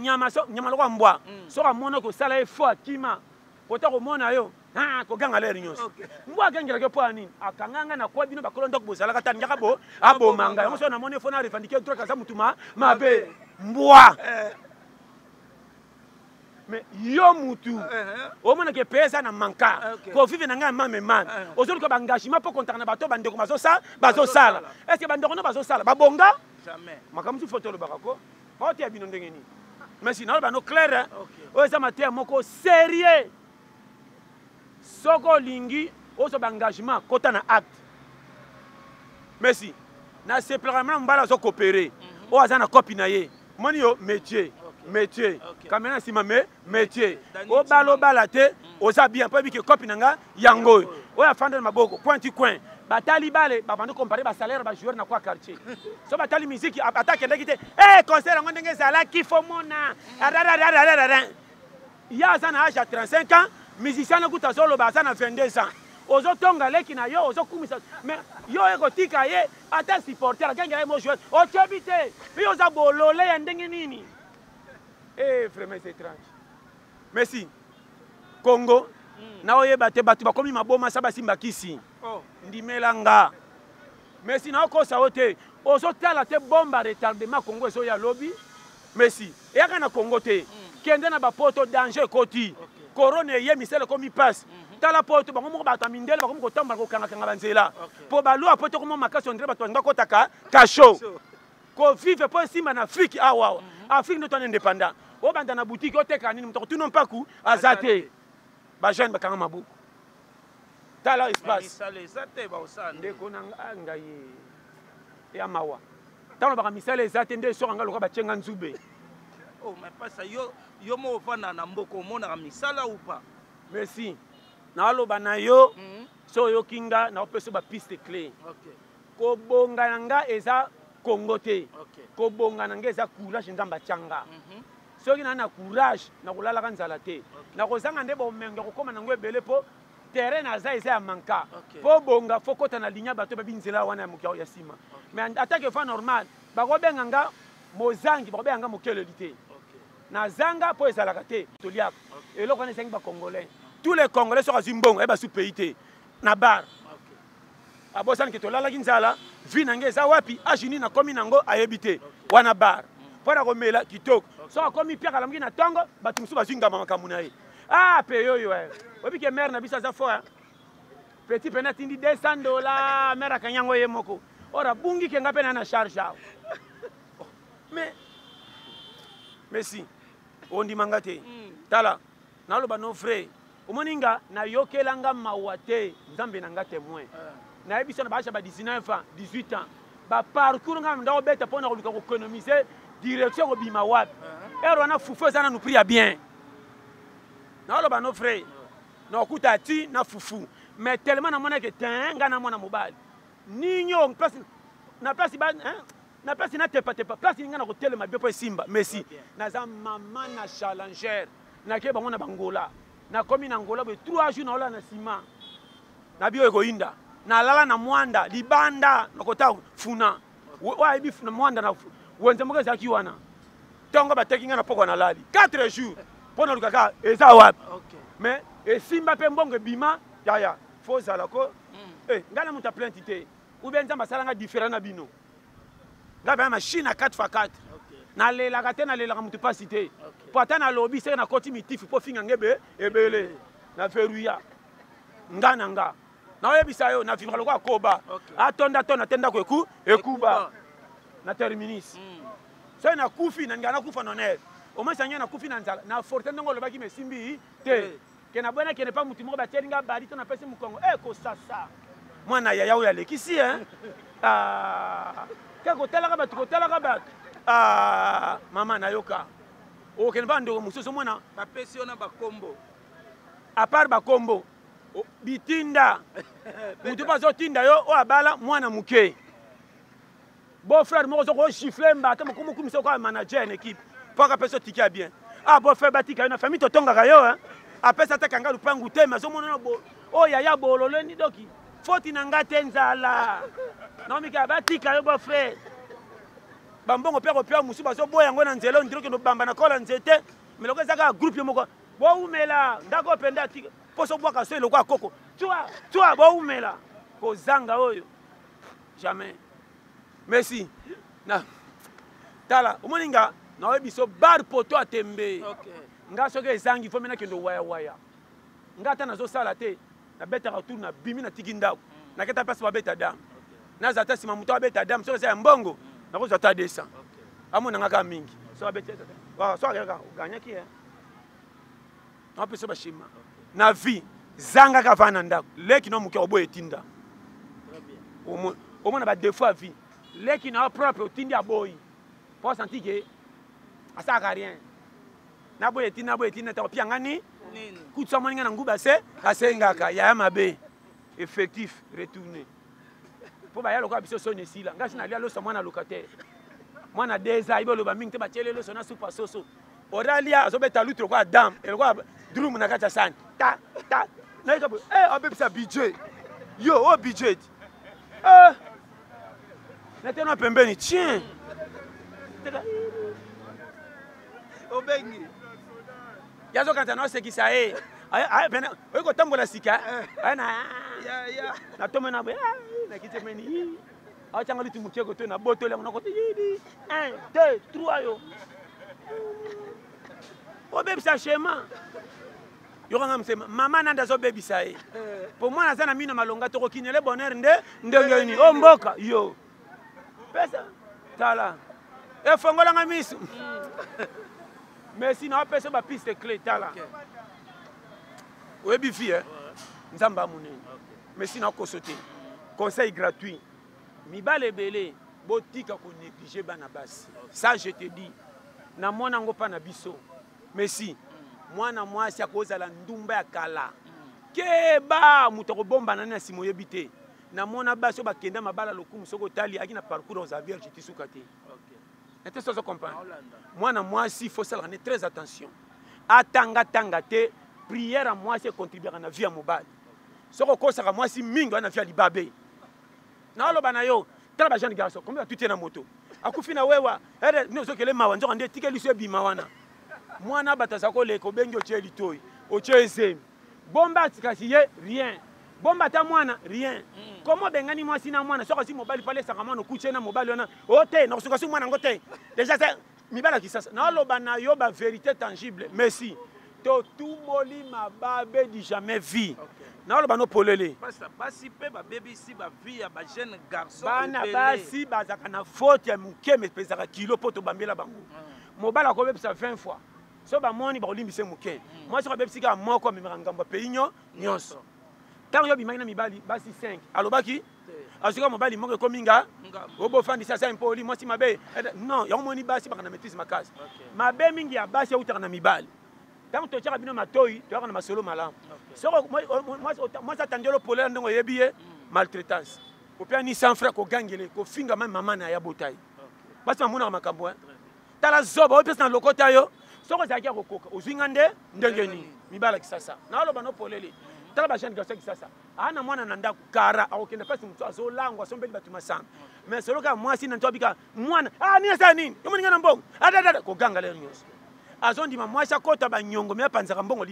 Nyama lokwa mbwa. Soka mona ko sala effort kima. Kota ko mona yo. Ko ganga le nyonso. Mbwa gangela ke po nini? Akanganga na kwa bino bakolo ndoko bozala kata nyaka bo abo manga. Yo so na mona fona revendiquer droit kaza mutuma mabe. Mbwa. Mais yo mutu. O mona ke pesa na manka. Ko vive na nga mame man. Ozoli ko engagement pour contre na bato bandeko bazo sala. Est-ce que bandeko no bazo sala? Babonga? Jamais. Makamzu photo le bakako. Ba ti abino ndenge ni. Mais sinon ba no clair. O eza matia moko sérieux. Soko lingi oso engagement kota na acte. Merci. Na se programme mbala zo coopérer. O azana copie na ye. Moni yo métier. Métier. Kamena sima métier. O balo balate oza bien pas bi que copie nanga yango. O ya fanda maboko pointi coin. Batali bale babando comparer ba salaire ba joueur na kwa quartier. So batali musique attaque ndekite. Concert ngondenge sala kifo mona. Ya zana âge à 35 ans. Musicien na kuta solo basa na 22 ans. Ozo tonga leki na yo ozo kumisa. Mais yo eko tika ye ata supporter ganga mo joueur. O chobite. Puis oza bolole ya ndenge nini. Vraiment c'est étrange. Merci. Congo. Na oyeba te batu bakomi maboma sa basimba kisi. Ndimelanga. Merci na ko sa ote. Ozo tala te bomba retardement Congo so ya lobby. Merci. E aka na Congo te. Kende na bapoto danger koti. Corona ye misele komi passe. Tala poto bango moko bato mindele bango ko tamba ko kanga kanga banzela. Po balu apoto ko maka sondre bato ngako taka kasho. Ko vive po sima na Afrique awa. Afrique no ton indépendant. O banda na boutique o teka nini mtoko tuno mpaku azate. Ba jeune bakanga mabuku. Tala espace. Misale zate ba osana. Ndeko nanga ngaye. Ya mawa. Tala baka misale zate nde so ngalo ko ba chenga nzube. Oh, mais pas ça. Yo mo fana na mboko mona misala ou pas? Merci. Na aloba na yo so yo kinga na opeso ba piste clé. OK. Ko bonga nanga eza Congo te. OK. Ko bonga nanga eza courage nzamba changa. So kina na courage na kulala kanzala te. Na kozanga nde bo menga ko koma nango ebele po terrain na za eza manka. Po bonga fokota na linya bato ba binzela wana mukya ya sima. Mais attaque fa normal. Ba ko benga nga mozangi ba ko benga mokele lité. Na zanga po ezalaka te toliaka eloko na sengi ba congolais tous les congolais sont azimbongo e ba sous pays te na bar abosana ke tolala kinzala vi nange za wapi ajini na komi nango ayebite wana bar pona ko mela kitoko so komi pia kala mngina tongo batumsu bazinga mamakambu na ye pe yoyo obi ke mère na bisa za fo petit penalty ndi $200 mère akanyango ye moko ora bungi ke ngape na charge mais merci ondi mangate tala na loba no frère omoninga na yokelanga mawate nzambe nanga témoin na ebisa na bacha ba 19 ans 18 ans ba parcours nga ndo beta pona ko économiser direction ko bima wapi ero na fufu za na nous pria bien na loba no frère na okuta ti na fufu mais tellement na mona ke tenga na mona mobali ninyo place na place ba na place na tepa place ninga na ko telema bien po simba merci na za mama na challenger na ke bango na bangola na komi na ngola be 3 jours na ola na sima na bio eko inda na lala na mwanda libanda na kota funa wa ibi funa mwanda na wenze moka za kiwana tongo ba tekinga na poko na lali 4 jours pona lukaka eza wapi mais e simba pe mbongo bima ya fo zala ko ngala muta plainte te ou bien nzamba salanga différent na bino ngaba machine à 4x4 na lela kate na lela mutu pas cité pata na lobby c'est na koti mitif po finga ngebe ebele na feruya ngana nga na yebisa yo na vivre lokwa koba atonda tona tenda ko ekuba na terminus so na kufi na ngana kufa noner au moins sanya na kufi na nzala na forte ndongo lobaki mesimbi te ke na bona ke ne pas mutu moko ba teringa bari to na pesi mukongo ko sasa mwana ya yawo ya lekisi ke ko tala ka bat mama na yoka o ke ne pas ndoko mususu mwana ba pesi ona ba kombo à part ba kombo bitinda mutu pas otinda yo o abala mwana muke beau frère moko zo ko chiffler mbata moko muku miso ko manager en équipe pour que personne tikia bien beau frère batika na famille totonga ka yo après ça takanga lupangu te mazo mona bo o ya bololo ni doki foti na ngate nzala non mika batika yo beau frère bambongo père musu bazo boya ngo na nzelo ndiro ke no bamba na kola nzete meloko ezaka groupe moko bo umela ndako penda tika poso bwaka so eloko akoko toi bo umela ko zanga oyo jamais merci na tala omoninga na webiso bar poto atembe nga soki ezangi fo mena kendo waya nga ta nazo sala te na beta retour na bimi na tiki ndako na keta pesa babeta dam na zata sima muto abeta dam so za mbongo na ko zata 200 amona nga mingi so abeta wa so aga ganya ki na pesa ba shima na vie zanga ka vana ndako leki no muke obo etinda omona ba deux fois vie leki na propre otindi aboyi pour sentir que ça n'a rien na boye etinda ta pia ngani kutsa moninga na nguba se asengaka ya mabe effectif retourner pour ba ya lokwa biso sonne sila ngasi na lia loso mwana locataire mwana deza ibolo ba mingi te ba tele loso na super soso oralia azobeta lutro kwa dam elokwa drum na kacha sana ta na ikabo obebisa budget yo o budget na tena pembeni tiens obengi yazo kanta na sekisa bena oyiko tambola sika na tome na na kitemeni achanga litu mukeko to na botole na kote yidi 1 2 3 yo obebisa shema yokanga msema mama nanda zo bebisa pour moi nazana mina malonga to kokinele bonheur ndengeni o mboka yo pesa tala efongola nga misu mais sinon apesa ba piste clé tala oyebi fie nzamba munene mais sinon akosote conseil gratuit mibale ebele botika ko négliger bana basi ça je te dis na mwana ngo pa na biso mais si mwana mwasi akozala ndumba ya kala keba muto ko bomba na simo yebite na mona baso bakenda mabala lokumu soko tali aki na parcours aux vierge tisuka te était ça comprendre mwana mwasi faut ça très attention atanga te prière à mwasi contribuer na vie à mobile soko kosaka mwasi mingi na vie à libabe na loba na yo tala ba jeune garçon combien tu na moto akufi na wewa no sokele mawa nzoka nde tikeli so bi mawana mwana bataza ko leko bengi ocheli toy ocheze bomba tikasiye rien bomba ta mwana rien comment bengani mwasi na mwana soko si mobile pale saka mwana kuche na mobile ona ote na kusuka si mwana ngote déjà ça mibala kisasa na loba na yo ba vérité tangible merci to tout moli mababe di jamais vie na loba no polele basi pe ba baby si ba vie ya ba jeune garçon bana basi bazaka na faute ya mukeme pesaka kilo poto bambela bango mobile ko bebisa 20 fois so ba moni ba olimbise muke moi so ba bebisika moko memera ngamba peinyo nyonso tant yo bimaki na mibali basi 5 alobaki azuka mobali moko kominga obo fandi sasa impoli moi si mabe non yo moni basi baka na maîtrise makasi mabe mingi ya basi utaka na mibali tant to tshaka bino matoi to kana masolo malamu soko moi ça tandelo polele ndongo yebiye maltraitance ko pia ni sans frère ko gangele ko finga même maman na ya botai basi mamuna makambo tala zoba o pesa na lokota yo soko zaki ya kokoka ozinga ndengeni mibala kisasa na loba no polele tala ba jeune garçon kisasa ana mwana na ndako kara akokenda pasi mtu azolangwa sombeli batu masamba mais soloka mwasi na ntobika mwana ni sa nini yo mninga na mbongo adada ko ganga le nyonso azondi ma mwasi akota ba nyongo me panzaka mbongo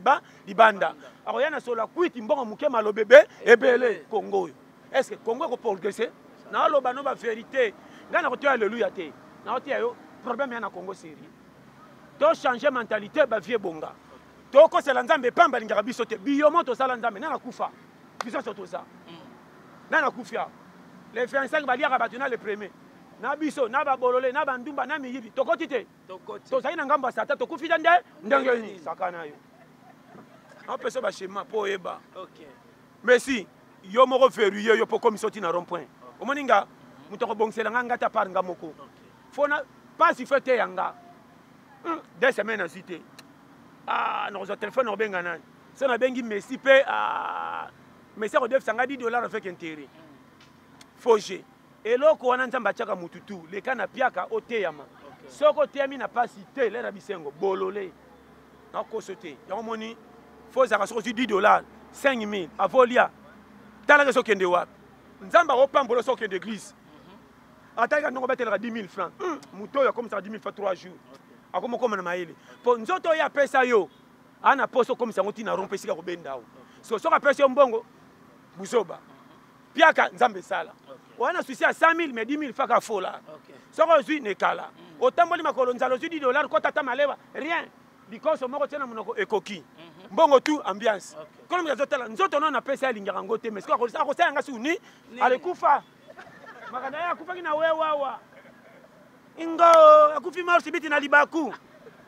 libanda akoyana sola kwiti mbongo muke malo bebe ebele Congo yo est-ce que Congo ko progresser na loba no ba vérité ngana ko tia alléluia te na otia yo problème ya na Congo sérieux to changer mentalité ba vie bonga to ko sala nzambe pamba lingaka biso te biyomo to sala nzambe na kufa biso to ça na kufia les 25 baliaka batuna le premier na biso na babolole na bandumba na miyibi tokoti te tozali na ngambo ya sata tokufita nde ndenge nini sakana yo apesa bashema mpo oyeba merci yo moko verrouille yo mpo komisa oti na rond point omoni nga moto akobongisela nga ngata par nga moko fona pasi fe te yanga 2 semaines azwi te nakozwa telefone nakobenga nani so nabengi messi mpe messi akodefisanga $10 avec intérêt foge eloko wana nzambe atiaka mutu tu leka na piaka oteyama soko oteyami na pasi te lera bisengo bolole nakoso te yango moni fo ozalaka soko ozwi $10 5000 avolia talaka so okende wapi nzambe akopambola so okende église atalaka ndongo batelaka 10 000 francs moto oyo akomisaka 10 000 francs 3 jours akomokoma na mayele mpo nzoto oyo apesa yo ana poso okomisa yango ntina rompe esika kobenda awo soki apesa yo mbongo buzoba piaka nzambe esala wana susi ya 100 000 mais 10 000 faka fola soki ozwi nekala otamboli makolo nzala ozwi $10 kotata malewa rien because moko tia na monoko ekoki mbongo tu ambiance kono moto azotala nzoto nono apesa alingaka yango te mais soki akosala yanga suni alekufa makanda ye akufaki na wewawa ingo akufi morsi biti na libaku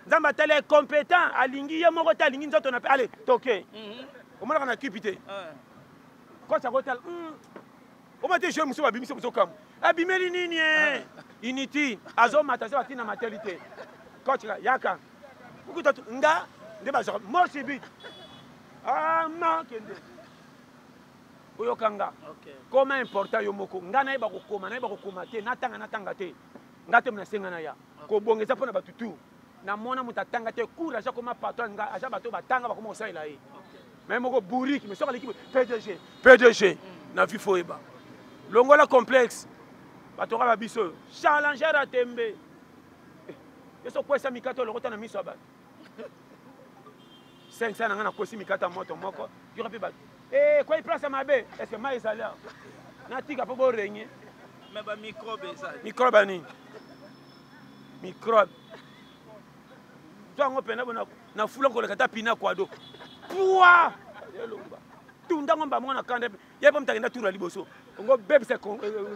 nzambe atali compétent alingi ye moko te alingi nzoto na pe ale toke omonaka na kipi te kocha kotala oma te jeu mosusu babimisi mosusu kambo abimeli nini e initi azomata se batina maternité kocha yaka ukutatu nga nde bazwaka morsi biti ma kende oyokanga koma important yo moko nga nayeba kokoma te natanga te nga te munasenga na ya kobongeza mpona bato tu namona moto atanga te cour aja koma patron nga aja bato batanga bakoma kosalela ye me moko buriki me soki aleki pdg na vi fo yeba longola complexe bato ka babiso challenger atembe yeso kwesa mikata olokota na miso ya bato 500 na nga nakwesi mikata moto moko yoka mpe bato kwa iplace ya mabe eske ma ezali awa natika mpo borenye me bamicrobe ezali microbe anini microbe to yango mpena bo na fula koleka ta pina kwado pwa elomba tundango mbango na kanda ye mpo mutakenda turu ya liboso ongo bebisa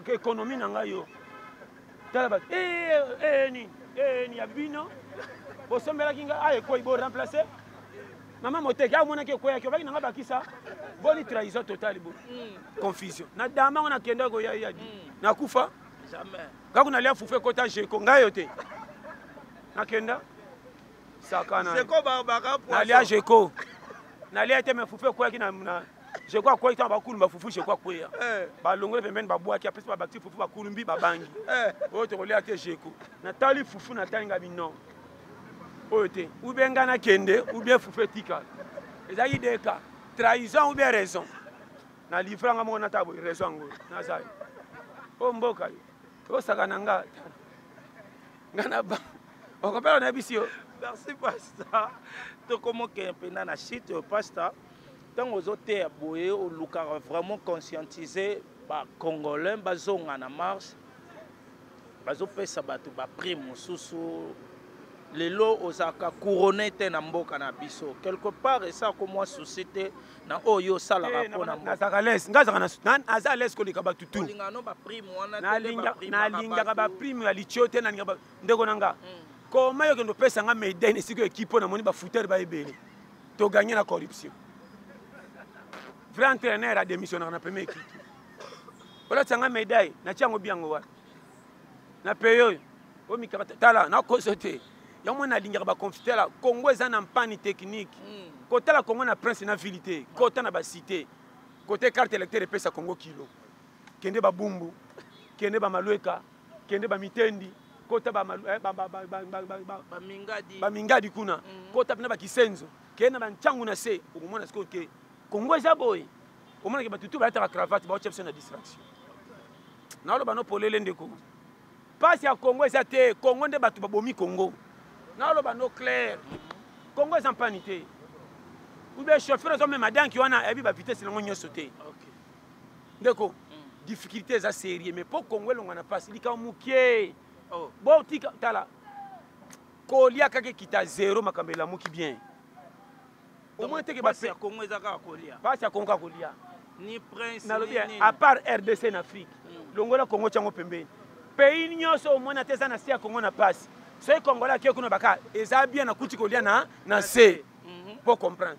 ekonomi na ngai yo tala bato ni ya bino bosombelaki nga ayekwoi boremplace mama moteki amonaki ekweyaki obaki nanga bakisa boni trahison totale bo confusion na dama ngo nakenda koyayadi nakufa kako nalia fufu ekota jeko ngai yo te nakenda sakana nalia jeko nalia te me fufu ekweyaki na jeko akwei tanga bakulu bafufu jeko akweya balongole pembeni babwaki apesi babakisi fufu bakulumbi babangi oyo tokolia te jeko natali fufu natali nga bino oyo te ou bien nga nakende ou bien fufu etikala ezalaki deka trahison ou bien raison na livre nga moko nata boye raison yango nazali o mboka yo osaka na nga na ba okopela na bisi yo merci pasteur tokomoke mpena na chite yo pasteur ntango ozoteya boye olukaka vraiment conscientiser bacongolais bazonga na marche bazopesa bato baprime mosusu lelo ozalaka couronné te na mboka na biso quelque part esa komwa souci te na oyo osalaka mpona nazalaka lese nga azalaka aza lese koleka bato tu olingano baprime wana nalingaka baprime ya litio te nalingaka ndeko na nga koma yokende opesa nga médaille esika ekipe mpo namoni bafutere baebele toganye na corruption vrai entraîneur adémissionnaka na premier équipe olatisanga médaille natia yango biango wana na peye oyo omikaka tala nakoso te yango nalingaka baconfitela congo eza na mpani technique kotala congo na prince na ville te kota na bacité kote carte électeur epesa congo kilo kende babumbu kende bamalweka kende bamitendi kota bamingadi kuna kota mpena bakisenzo kende na bantyangu na se okomona sikoyo ke congo eza boye omonake batutu balataka cravate baotya biso na distraction naoloba no polele ndeko pasi ya congo eza te congo nde bato babomi congo naoloba no clair congo eza mpani te ube chauffeur azomema danki wana ayebi bavitese nango nyonso te ndeko difficulté eza série mais mpo congo elonga na pasi likao mokie botika tala kolia kaka ekita 0 makambo elamuki bien omoi teke pasi ya congo eza kaka kolia pasi ya congo kaka kolia ni prince nalobi à part RDC na Afrique longola congo tiango pembeni pays nyonso omona te eza na se ya Congo na pasi soki Congolais akei kuna baka eza bien nakuti kolia na se pour comprendre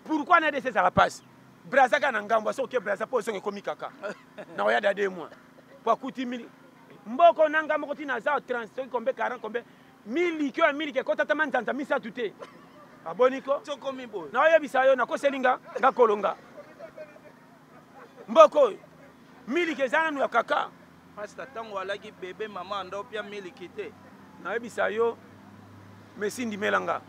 pourquoi na de ezaka pasi Braza ka na ngambo so ke Braza po songe komi kaka na oya da 2 mois pour akuti mili mboko na ngambo koti na za 30 soki kombe 40 kombe 1000 likyo ya 1000 ke kota tama nzanza misa tute aboniko Chokomi boy na oya bisayo na koselinga nga kolonga mboko 1000 ke zana nu ya kaka Pasta tango alaki bébé maman ndo pia 1000 kité na bisayo mesi ndimelanga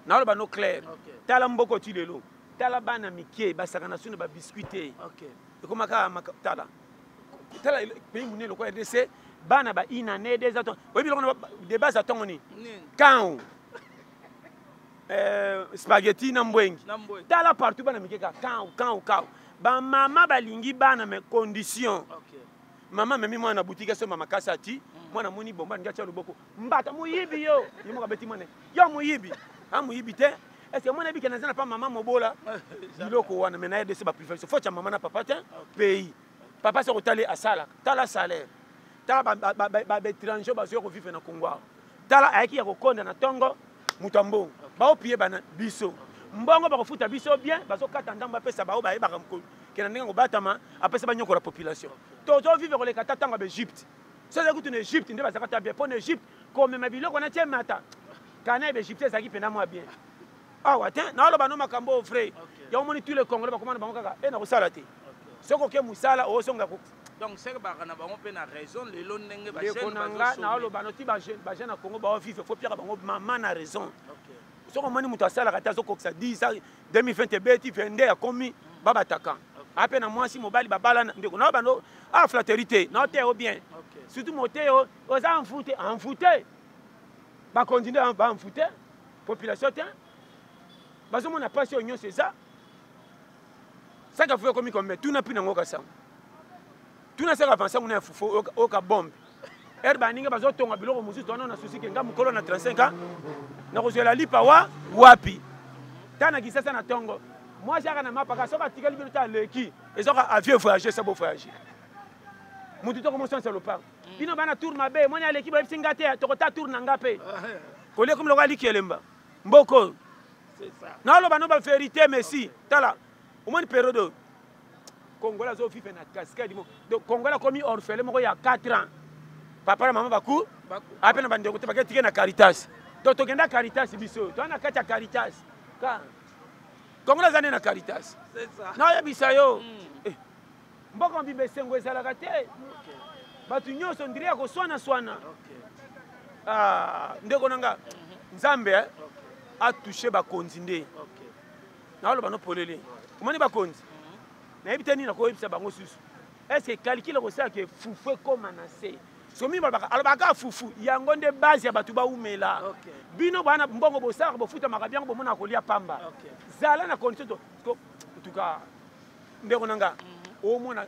na lo bano clair tala mboko ti lelo tala bana mikie basaka na sunu ba biscuité ekomaka tala tala pays munelo ko RDC bana ba ina ne des attends oui biloko de base attends ni quand spaghetti na mbwengi tala partout bana mikie ka quand ba mama balingi bana me condition mama memi mwana boutique so mama kasati mwana moni bomba ngacha loboko mbata muyibi yo yimo ka beti mwana yo muyibi ha muyibi te est-ce que mwana bi kana zana pa mama mobola biloko wana mena ya desi ba préférence faut cha mama na papa te pays papa se rotale asala tala salaire tala ba étranger ba zo ko vivre na Congo tala ayaki ya kokonda na tongo mutambo ba opie bana biso mbongo ba kofuta biso bien ba zo kata ndamba pesa ba o ba e ba kamko kena ndinga ko batama apesa ba nyoko la population toto vivre ko le kata tanga ba Egypte ça ça coûte en Egypte ndeba zakata bien pour en Egypte comme ma biloko na tie mata kana be Egypte ça qui pena moi bien ah ouais na lo bano makambo frère ya omoni tous les Congolais ba komanda bango kaka e na ko sala te soko ke musala o songa ko donc c'est ba kana bango pe na raison le lo ndenge ba jeune ba na lo bano ti ba jeune na Congo ba vivre faut pierre bango maman na raison soko moni muto asala kata soko ça 10 ça 2020 beti 22 a commis baba taka après na moi si mobile babala ndeko na bano ah flatérité na te o bien surtout moteo aux enfouté ba continuer ba enfouté population te bazo mona passion union c'est ça ça ka faut comme tout na pina ngoka ça tout na ça avancer on a fufo o ka bombe herba ninga bazo tonga biloko musu tono na souci ke nga mukolo na 35 ans na kozela lipa wapi tana kisasa na tongo moi j'ai na mapaka soka tikali bilo ta leki ezoka avion voyager ça beau voyager mutu to comment ça le parle bino bana tour mabe moni aleki ba singa te to kota tour na ngape kole comme loka likelemba mboko c'est ça na lo bano ba vérité merci tala au moins période Congolais zo vivre na cascade donc Congolais comme orphelin moko ya 4 ans papa na maman baku apena bande ko te baketi na Caritas donc to kenda Caritas biso to na kata Caritas ka Congolais zane na Caritas c'est ça na ya bisayo mboko mbibe sengo ezalaka te batu nyonso ndiri ya koswana ndeko nanga nzambe a touché bakonzi nde na lo bano polele omoni bakonzi na ebite nini na ko ebisa bango susu est-ce que calcule ko ça que fufu comme na se somi balaka alobaka fufu yango nde base ya batu ba umela bino bana mbongo bosaka bofuta makabiango bomona kolia pamba zala na condition to en tout cas ndeko nanga au moins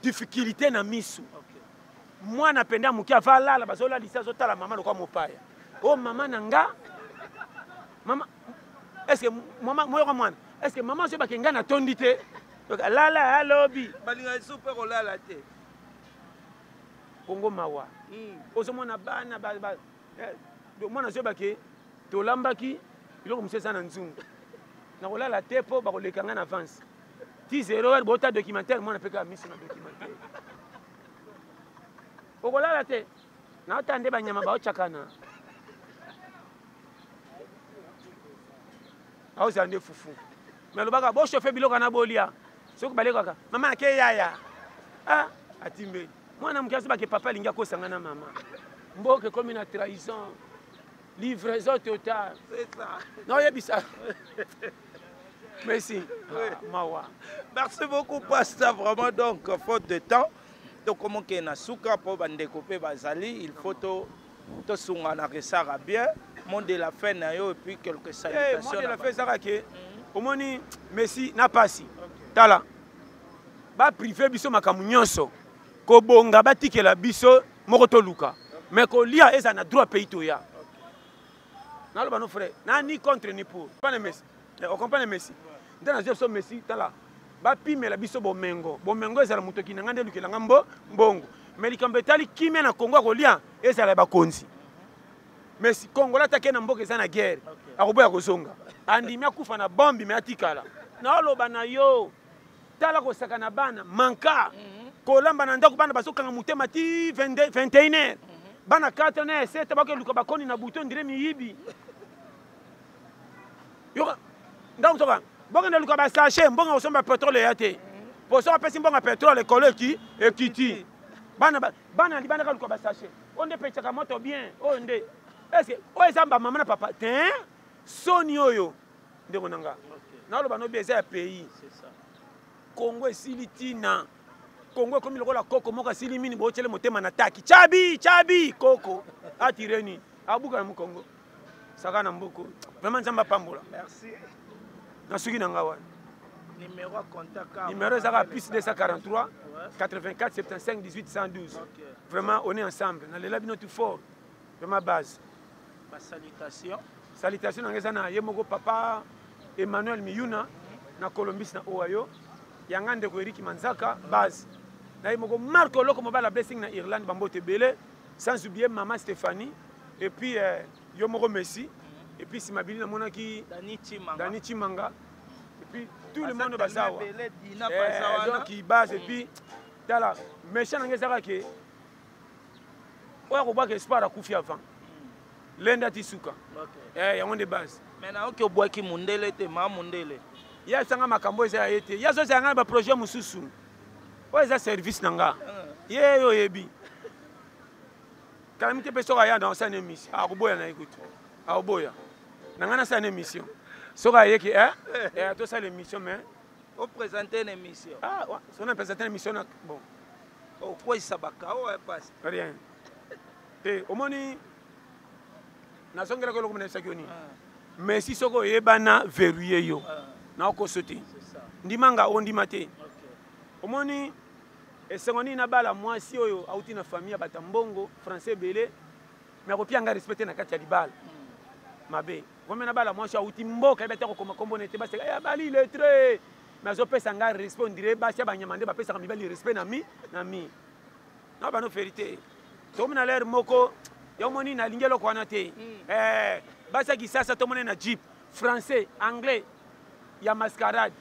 difficulté na misu moi napenda muki avala bazola lisa zotala mama lokwa mopaya oh mama nanga mama est-ce que mama moyo mwana est-ce que maman so bakenga na tondite lala alobi balinga super olala te Congo mawa ozomona bana ba mwana so bake tolambaki biloko musesa na nzungu na kolala te po bakolekanga na avance 10 bota documentaire mwana peka miso na documentaire okolala te na otande banyama baochakana aozande fufu mais lobaka bo chauffer biloko na bolia soki balekaka mama ake yaya atimbe mwana mkiasi bake papa lingi akosanga na mama mboke comme une trahison livraison totale c'est ça non yebisa merci mawa merci beaucoup pasteur vraiment donc faute de temps to comment que na suka po bandeko pe bazali il faut to sunga na resara bien monde de la fin na yo et puis quelques salutations monde de la fin ça ke omoni merci na pasi tala ba privé biso makamu nyonso ko bonga batikela biso moko to luka mais ko lia eza na droit pays to ya na lo bano frère na ni contre ni pour pas le merci on comprend le merci ndana je so merci tala ba pimela biso bomengo ezala mutoki na ngande lukela ngambo mbongo mais likambo etali kimia na Congo akolia ezala bakonzi. Mais si Congolais atake na mboka eza na guerre akoboya kozonga andimi akufa na bombi me atikala na oloba na yo tala kosaka na bana manka kolamba na ndako bana bazokanga mutema ti 21h bana 4h 7 bakeluka bakoni na buto ndire miyibi yo ndako soka bonga luka ba sachet mbonga osomba pétrole yate poso apesi mbonga pétrole koleki ekiti bana libana ka luka ba sachet onde pechaka moto bien onde est-ce que oyezamba mama na papa tin soni oyo ndeko nanga na loba no beza ya pays c'est ça Congo esili tina Congo comme lokola koko moka sili mini bo chele motema na taki chabi koko atireni abuka na Congo saka na mboko vraiment nzamba pambola merci na suki nanga wa numéro à contact numéro zaka plus 243 84 75 18 112 vraiment on est ensemble na lela bino tout fort vraiment base salutation nangeza na yemoko papa Emmanuel Miyuna na Colombis na Ohio yanga ndeko Eric Manzaka base na yemoko Marco Loko mobala blessing na Irlande bambote belé sans oublier maman Stéphanie et puis yomoko Messi et puis Simabili na monaki Dani Chimanga et puis tout le monde bazawa donc qui base et puis tala méchant nangeza ke oya ko baka espoir akufi avant Lenda Tisuka. Yango de base. Maintenant que boaki mundele te ma mundele. Ya sanga makambo eza yete. Ya so sanga ba projet mususu. O eza service nanga. Ye yo yebi. Kalamite peso ya dans sa émission. A boya na écoute. A boya. Nanga na sa émission. So ga yeki to sa l'émission mais o présenter une émission. Ah ouais, so na présenter une émission bon. O quoi ça baka o passe. Rien. Et au moni na songela ko lokomena sakioni mais si soko yebana verrouiller yo na ko sauter ndimanga ondima te omoni esengoni na bala mwasi oyo auti na famille batambongo français belé mais ko pianga respecter na kati ya libala mabe komena bala mwasi auti mboka ebeta ko koma kombo nete basi ya bali le très mais zo pesa nga respondre basi abanyamande ba pesa mibali respect na mi na ba no vérité to mona l'air moko yomoni na lingelo kwana te basa kisasa to mona na jeep français anglais ya mascarade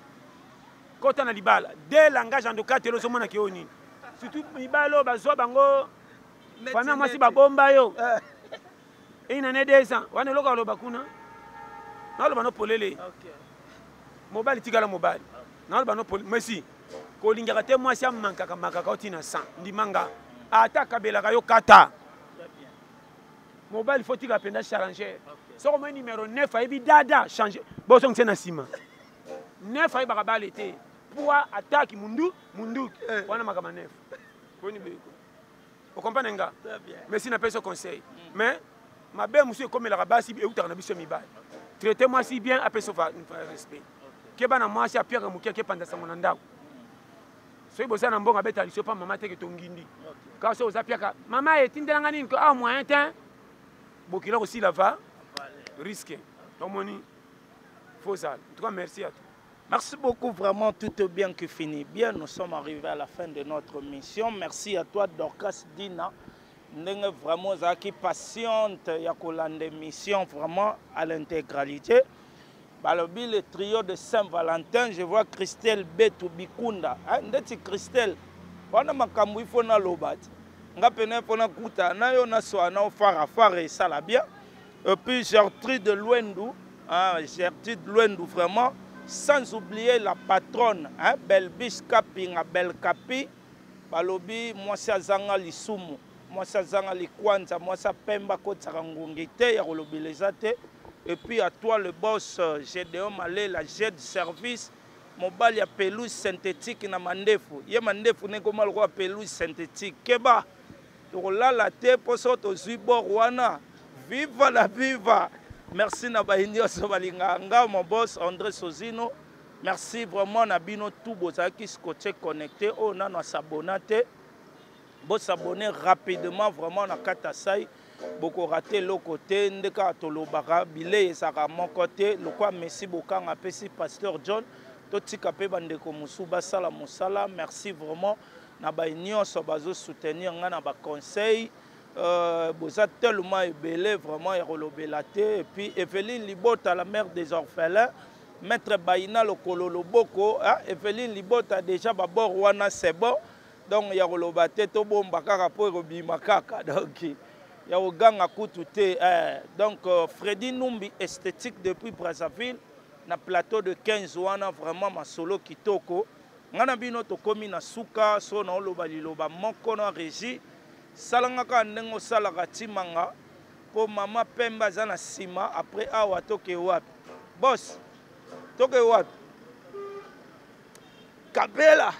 kota na libala de langage en tout telo so mona ke oni surtout mibalo bazo bango famille mwasi babomba yo ina ne desa wana loka lo bakuna na lo bano polele mobile tikala mobile na lo bano merci ko lingaka te mwasi amanka makaka otina 100 ndimanga ataka belaka yo kata mobile faut il apprendre à changer. So comme numéro 9 a dada changer. Bon son na sima. 9 a bakabala été pour attaque mundu wana makama 9. Koni beko. Vous comprenez nga? Mais si na pas ce conseil. Mais ma belle monsieur comme la rabasi et outa na biso mibale. Traitez-moi si bien après ce respect. Keba na moi si a pierre mukia ke panda sango na ndako. So ibosa na mbonga beta liso pa mama te ke tongindi. Ka so za piaka mama etindelanga nini ko a moyen temps Bokila aussi là-bas, risqué. Donc, faut ça. En tout cas, merci à toi. Merci beaucoup, vraiment, tout est bien que fini. Bien, nous sommes arrivés à la fin de notre mission. Merci à toi, Dorcas Dina. Nous sommes vraiment patiente, il y a une mission vraiment à l'intégralité. Le trio de Saint-Valentin, je vois Christelle Betou Bikunda. Christelle, on a makamou, il faut na lobat. Nga pene pona kuta na yo na so na fara ça bien et puis Gertrude Luendu Gertrude Luendu vraiment sans oublier la patronne Belbis Kapinga Belkapi balobi moi sa zanga lisumu moi sa zanga likwanza moi sa pemba ko tsarangungite ya kolobileza te et puis à toi le boss Gédéon Malé la jet de service mobile ya pelouse synthétique na mandefu ye mandefu ne koma lo pelouse synthétique keba la la te poso to zibor wana viva la viva merci na baindio so balinganga mon boss André Sozino merci vraiment na bino tout bozaki scotché connecté on a s'abonner bo s'abonner rapidement vraiment na katasai boko raté le côté ndeka tolobaka bile saka mon côté le quoi merci bokanga pesi pasteur John totika pe bandeko musuba sala musala merci vraiment na ba nyonso bazo soutenir nga na ba conseil boza tellement ebele vraiment ya kolobela te. Et puis Evelyne Libota, la mère des orphelins, maître Baïna lokolo loboko, Evelyne Libota déjà babor wana c'est bon, donc ya koloba te to bomba kaka po robima kaka, donc ya oganga kutu te. Donc Freddy Numbi esthétique depuis Brazzaville na plateau de 15 wana vraiment masolo kitoko. Ngana bino to komi na suka so na oloba liloba moko na régie salangaka ndengo salaka timanga po mama Pemba za na sima après awa toke wapi boss toke wapi Kabela